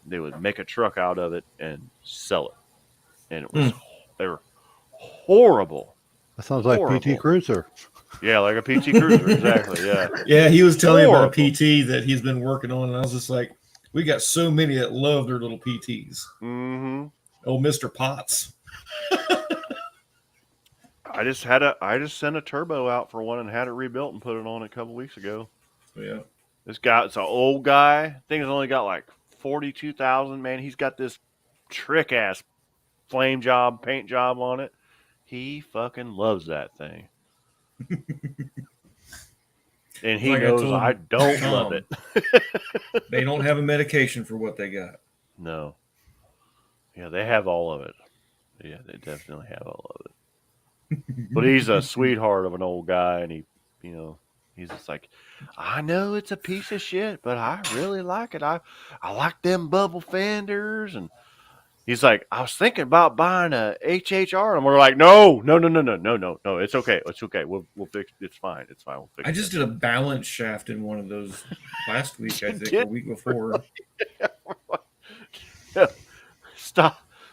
They would make a truck out of it and sell it, and it was they were horrible.
That sounds like
Horrible.
PT Cruiser.
Yeah, like a PT Cruiser, exactly. Yeah.
Yeah, he was telling me about a
Horrible.
PT that he's been working on, and I was just like, we got so many that love their little PTs.
Mm-hmm.
Oh, Mr. Potts.
I just sent a turbo out for one and had it rebuilt and put it on a couple weeks ago.
Yeah.
This guy, it's an old guy. Thing's only got like 42,000. Man, he's got this trick ass flame job, paint job on it. He fucking loves that thing. And he
Like I
knows
told
I don't love it.
They don't have a medication for what they got.
No. Yeah, they have all of it. Yeah, they definitely have all of it. But he's a sweetheart of an old guy, and he's just like, I know it's a piece of shit, but I really like it. I like them bubble fenders, and he's like, I was thinking about buying a HHR, and we're like, no, it's okay, we'll fix it. It's fine, we'll fix it.
I just did a balance shaft in one of those last week, I think,
did?
a week before.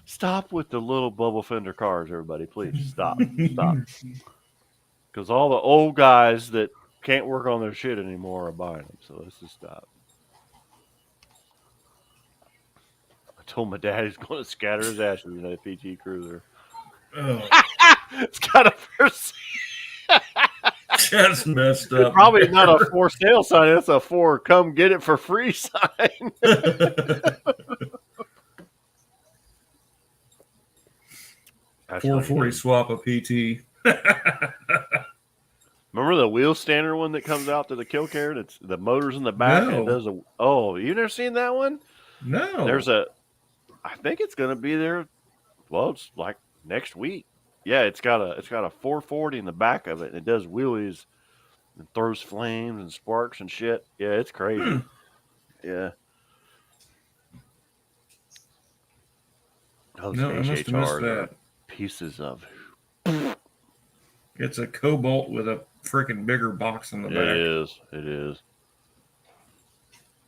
Stop with the little bubble fender cars, everybody. Please stop. Because all the old guys that can't work on their shit anymore are buying them. So let's just stop. I told my dad he's going to scatter his ashes in that PT Cruiser.
Oh,
It's got a first.
that's messed up.
Probably not a for sale sign. It's a for come get it for free sign.
440 swap a PT.
Remember the wheel stander one that comes out to the kill care? That's the motor's in the back.
No.
And it does you never seen that one?
No.
I think it's gonna be there. Well, it's like next week. Yeah, it's got a 440 in the back of it, and it does wheelies and throws flames and sparks and shit. Yeah, it's crazy. Yeah. Those
No, I must have missed
HHRs are
that.
pieces of.
It's a Cobalt with a freaking bigger box in the back.
It is.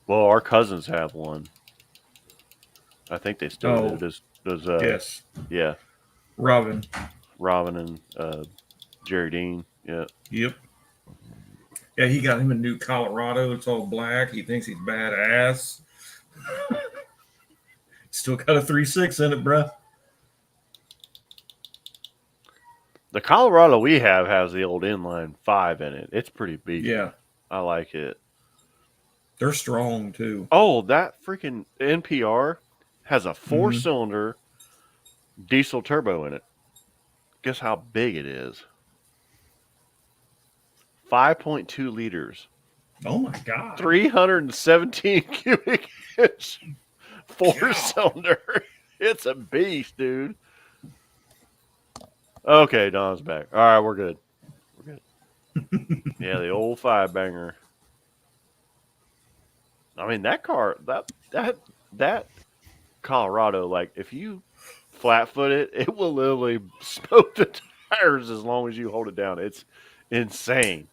Well, our cousins have one. I think they still do. Does
Yes.
Yeah,
Robin.
Robin and Jerry Dean. Yeah.
Yep. Yeah, he got him a new Colorado. It's all black. He thinks he's badass. Still got a 3.6 in it, bruh.
The Colorado we have has the old inline 5 in it. It's pretty beefy.
Yeah.
I like it.
They're strong, too.
Oh, that freaking NPR has a 4-cylinder diesel turbo in it. Guess how big it is? 5.2 liters.
Oh my God.
317 cubic inch
Cow.
4-cylinder. It's a beast, dude. Okay, Don's back. All right, we're good. We're good. Yeah, the old 5-banger. I mean, that car, that Colorado, like, if you flat foot it, it will literally smoke the tires as long as you hold it down. It's insane.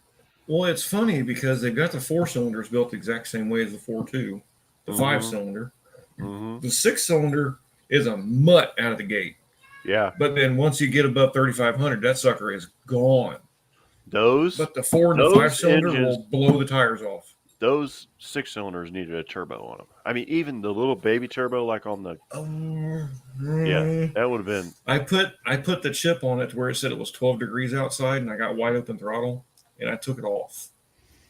Well, it's funny because they've got the 4 cylinders built the exact same way as the 4.2, the
Mhm.
5-cylinder.
Mm-hmm.
The 6-cylinder is a mutt out of the gate.
Yeah,
But then once you get above 3,500, that sucker is gone.
those
But the 4 and the
Those
5-cylinder
engines-
will blow the tires off.
those 6-cylinders needed a turbo on them. I mean, even the little baby turbo, like on the yeah, that would have been
I put the chip on it to where it said it was 12 degrees outside, and I got wide open throttle, and I took it off.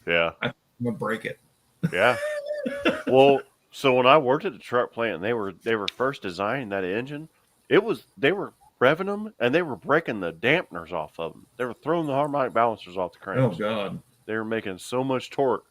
yeah,
I'm gonna break it.
yeah. Well, so when I worked at the truck plant, and they were first designing that engine, they were revving them and they were breaking the dampeners off of them. They were throwing the harmonic balancers off the
Oh
cranks.
God!
They were making so much torque,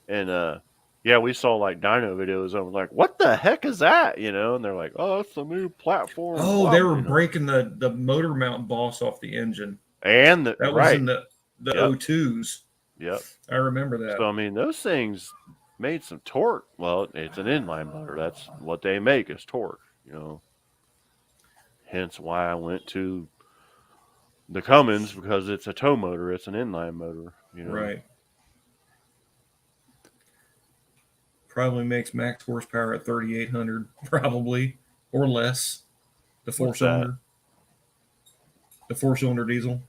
and yeah, we saw like dyno videos of them, like, what the heck is that? You know, and they're like, oh, that's the new platform.
Oh,
blah,
they were
you know.
breaking the motor mount boss off the engine.
And
That was
right,
in the
Yep.
O2s.
yep.
I remember that.
So I mean, those things made some torque. Well, it's an inline motor. That's what they make is torque. You know, hence why I went to the Cummins, because it's a tow motor. It's an inline motor. You know,
Right. Probably makes max horsepower at 3,800, probably, or less. The
What's that?
4-cylinder. The 4-cylinder diesel.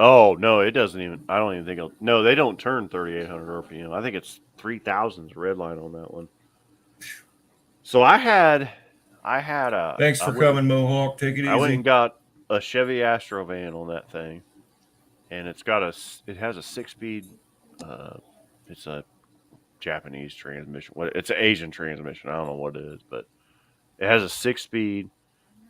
Oh no, it doesn't even. I don't even think. No, they don't turn 3,800 RPM. I think it's 3,000's red line on that one. So I had a.
Thanks for coming, Mohawk. Take it easy.
I went and got a Chevy Astro van on that thing, and it has a 6-speed. It's a Japanese transmission. It's an Asian transmission. I don't know what it is, but it has a 6-speed.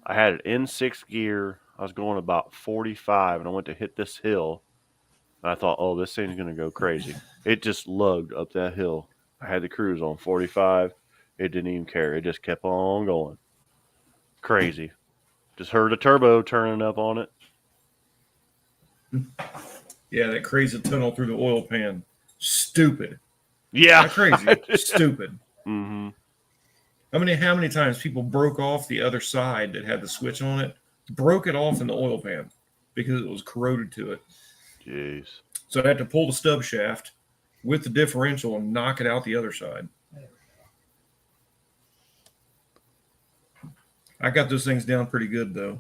I had it in 6th gear. I was going about 45, and I went to hit this hill. And I thought, oh, this thing's going to go crazy. It just lugged up that hill. I had the cruise on 45. It didn't even care. It just kept on going. Crazy. Just heard a turbo turning up on it.
Yeah, that crazy tunnel through the oil pan. Stupid.
Yeah.
Not crazy. Stupid.
Mm-hmm.
How many times people broke off the other side that had the switch on it, broke it off in the oil pan because it was corroded to it.
Jeez.
So I had to pull the stub shaft with the differential and knock it out the other side. I got those things down pretty good though.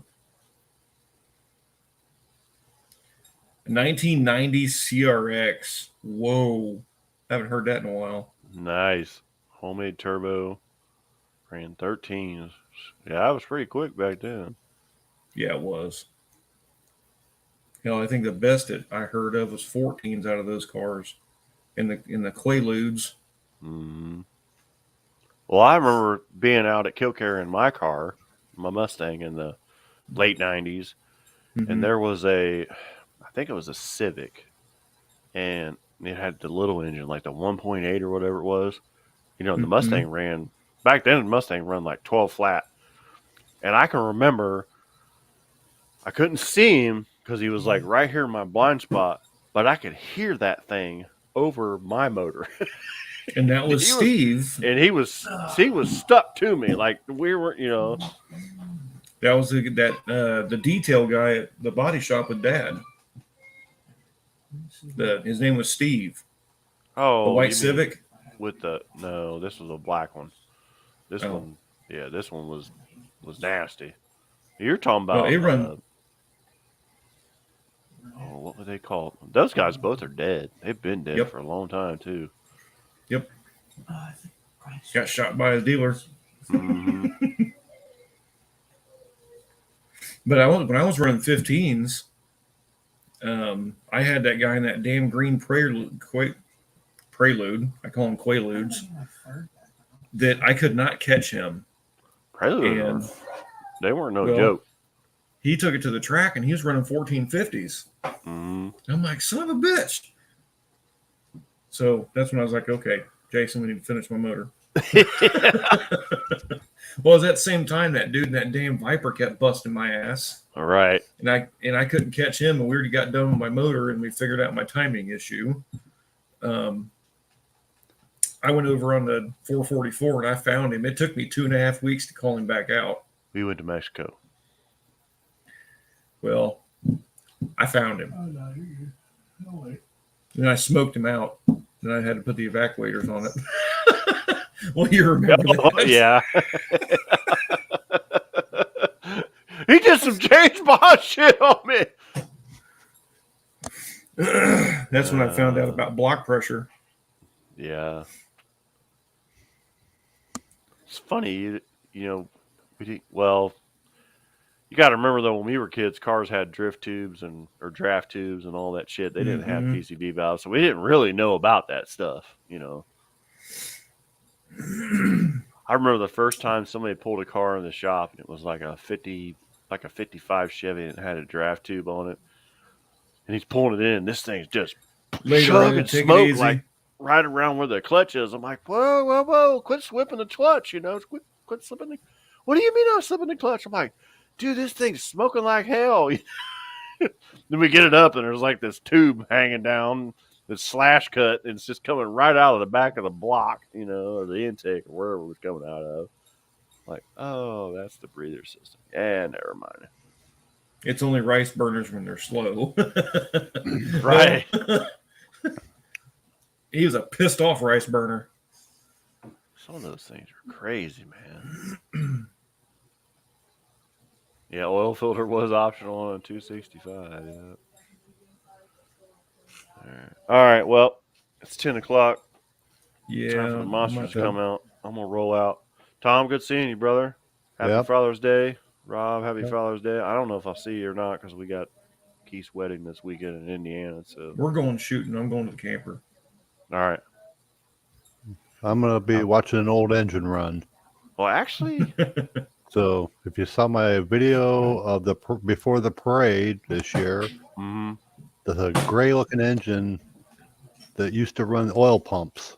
1990 CRX. Whoa. Haven't heard that in a while.
Nice. Homemade turbo. Ran 13. Yeah, I was pretty quick back then.
Yeah, it was. Hell, I think the best that I heard of was 14s out of those cars in the Quaaludes.
Mm-hmm. Well, I remember being out at Killcare in my car, my Mustang, in the late 90s, and there was I think it was a Civic, and it had the little engine, like the 1.8 or whatever it was. You know, the Mustang ran, back then the Mustang ran like 12 flat. And I can remember I couldn't see him because he was like right here in my blind spot, but I could hear that thing over my motor.
And that was Steve.
And he was stuck to me. Like we were, you know.
That was the detail guy at the body shop with Dad. His name was Steve.
Oh,
The white
you mean
Civic.
no, this was a black one. This
Oh.
one, yeah, this one was nasty. You're talking about
Well, it run-
what were they called? Those guys both are dead. They've been dead
Yep.
for a long time too.
Yep.
I think Christ.
Got shot by his dealer.
Mhm.
But when I was running 15s, I had that guy in that damn green Prelude. I call them Quaaludes.
I've heard that.
That I could not catch him.
Prelude,
And
they weren't no
well,
joke.
he took it to the track and he was running 1450s.
Mhm.
I'm like, son of a bitch. So that's when I was like, okay, Jason, we need to finish my motor. Well, it was at the same time that dude in that damn Viper kept busting my ass,
All right.
and I couldn't catch him, and we already got done with my motor, and we figured out my timing issue. I went over on the 444 and I found him. It took me 2.5 weeks to call him back out.
We went to Mexico.
Well, I found him.
Oh, no, you're good. No way.
And I smoked him out. And I had to put the evacuators on it. Well, you remember
Oh,
that.
yeah. He did some James Bond shit on me.
That's when I found out about block pressure.
Yeah. It's funny, well, you got to remember though, when we were kids, cars had drift tubes or draft tubes and all that shit. They didn't have
Mhm.
PCV valves, so we didn't really know about that stuff, I remember the first time somebody pulled a car in the shop and it was like a 55 Chevy and it had a draft tube on it. And he's pulling it in. This thing's just
Later,
chugging
take it
smoke
easy.
like right around where the clutch is. I'm like, whoa, whoa, whoa, quit slipping the clutch, quit slipping the. What do you mean I'm slipping the clutch? I'm like, dude, this thing's smoking like hell. Then we get it up and there's like this tube hanging down, this slash cut, and it's just coming right out of the back of the block, or the intake or wherever it was coming out of. Like, oh, that's the breather system. Yeah, never mind.
It's only rice burners when they're slow.
Right.
He was a pissed off rice burner.
Some of those things are crazy, man. Yeah, oil filter was optional on a 265. Yeah. All right. Well, it's 10 o'clock.
Yeah.
Time for the monsters to
I'm
come out. I'm going to roll out. Tom, good seeing you, brother. Happy
Yep.
Father's Day. Rob, happy
Yep.
Father's Day. I don't know if I'll see you or not because we got Keith's wedding this weekend in Indiana. So,
We're going shooting. I'm going to the camper.
all right.
I'm gonna be watching an old engine run.
Well, actually,
So if you saw my video of before the parade this year, the gray-looking engine that used to run oil pumps,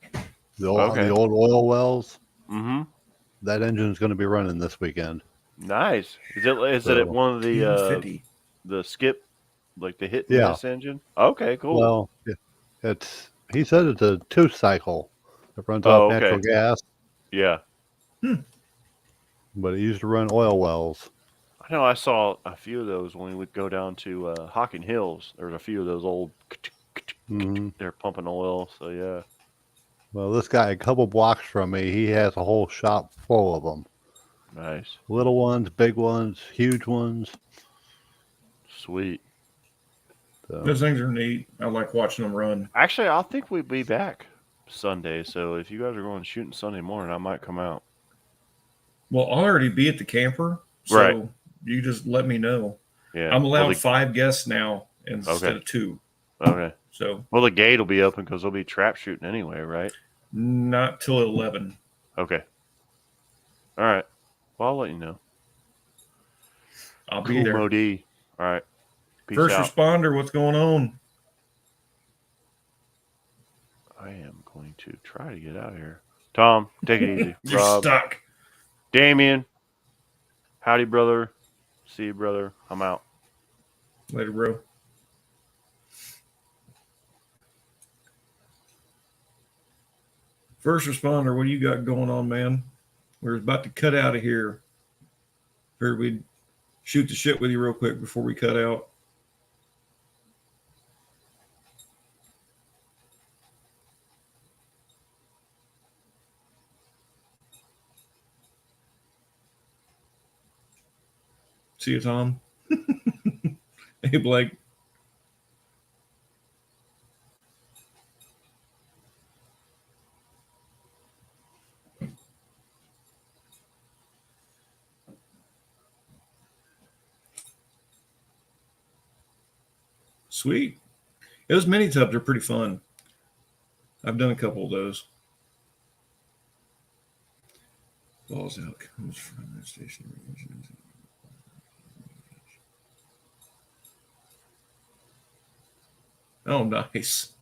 the old oil wells, that engine's going to be running this weekend.
Nice. Is it at one of the
1050.
the skip, like the hit and
Yeah.
miss engine? Okay, cool.
Well, he said it's a 2-cycle that runs
Oh,
off
okay.
natural gas,
Yeah.
but it used to run oil wells.
I know I saw a few of those when we would go down to Hocking Hills. There was a few of those old,
Mhm.
they're pumping oil. So, yeah.
Well, this guy, a couple blocks from me, he has a whole shop full of them.
Nice.
Little ones, big ones, huge ones.
Sweet.
So,
Those things are neat. I like watching them run.
Actually, I think we'd be back Sunday. So, if you guys are going shooting Sunday morning, I might come out.
Well, I'll already be at the camper. So
Right.
you just let me know.
Yeah.
I'm allowed
Well,
5 guests now instead
Okay.
of 2.
okay.
So
Well, the gate will be open because they'll be trap shooting anyway, right?
not till 11.
Okay. All right. Well, I'll let you know.
I'll be
Cool,
there.
Modi. All right. Peace
First
out.
responder, what's going on?
I am going to try to get out of here. Tom, take it easy.
You're
Rob,
stuck.
Damien, howdy, brother. See you, brother. I'm out.
Later, bro. First responder, what do you got going on, man? We're about to cut out of here. Figured we'd shoot the shit with you real quick before we cut out. See you, Tom. Hey, Blake. Sweet. Those mini tubs are pretty fun. I've done a couple of those. Balls out comes from the station. Oh, nice.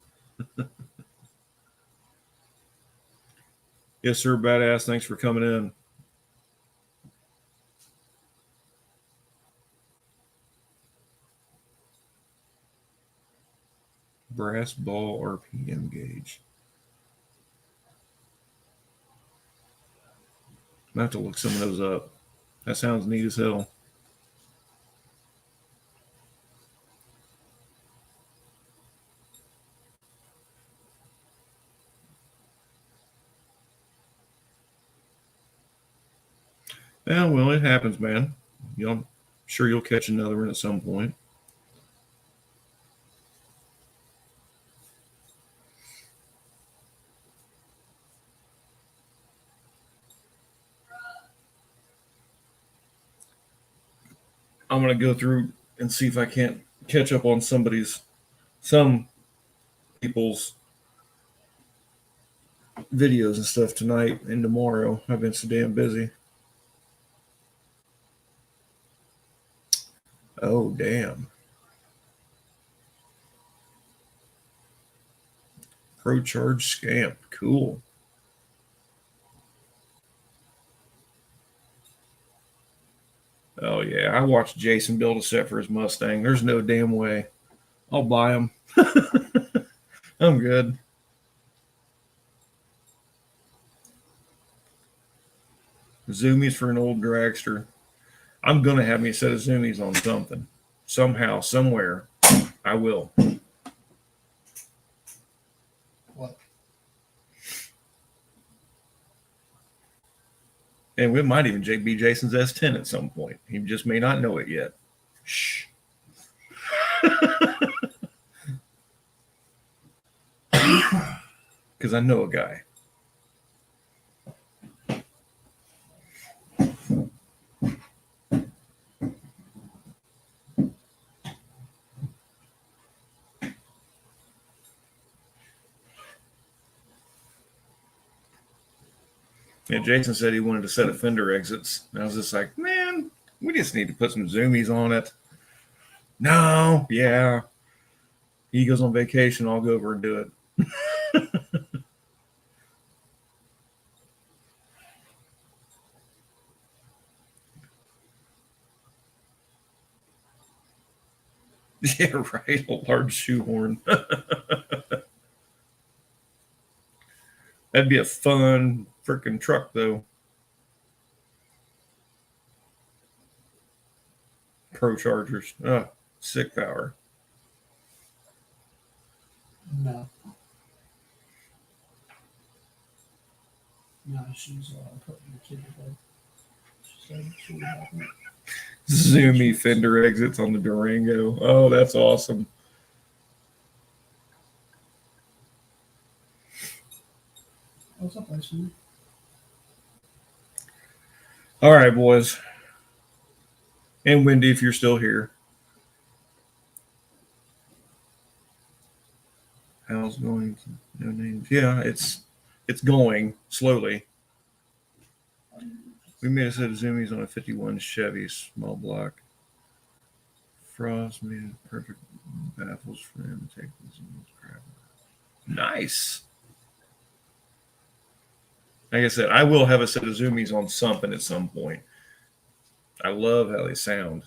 Yes, sir, badass. Thanks for coming in. Brass ball RPM gauge. I have to look some of those up. That sounds neat as hell. Yeah, well, it happens, man. I'm sure you'll catch another one at some point. I'm gonna go through and see if I can't catch up on some people's videos and stuff tonight and tomorrow. I've been so damn busy. Oh, damn. Pro Charge Scamp. Cool. Oh, yeah. I watched Jason build a set for his Mustang. There's no damn way. I'll buy him. I'm good. Zoomies for an old dragster. I'm going to have me a set of zoomies on something. Somehow, somewhere. I will.
What?
And we might even be Jason's S10 at some point. He just may not know it yet. Shh. Because I know a guy. Yeah, Jason said he wanted a set of fender exits. And I was just like, man, we just need to put some zoomies on it. No, yeah. He goes on vacation, I'll go over and do it. Yeah, right. A large shoehorn. That'd be a fun freaking truck, though. Pro Chargers. Oh, sick power.
No. No, she's putting the kid to bed. She said she would happen.
Zoomy fender exits on the Durango. Oh, that's awesome.
What's up, Iceman?
All right, boys. And Wendy, if you're still here. How's it going? No names. Yeah, it's going slowly. We made a set of zoomies on a 51 Chevy small block. Frost made perfect baffles for him to take the zoomies. Crap. Nice. Like I said, I will have a set of zoomies on something at some point. I love how they sound.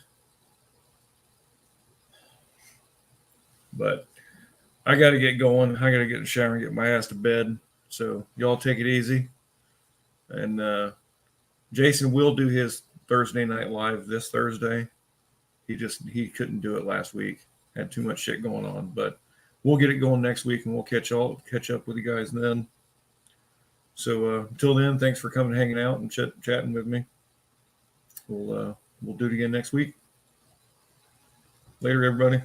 But I got to get going. I got to get in the shower and get my ass to bed. So y'all take it easy. And Jason will do his Thursday night live this Thursday. He couldn't do it last week. Had too much shit going on. But we'll get it going next week and we'll catch up with you guys then. So until then, thanks for coming, hanging out, and chatting with me. We'll do it again next week. Later, everybody.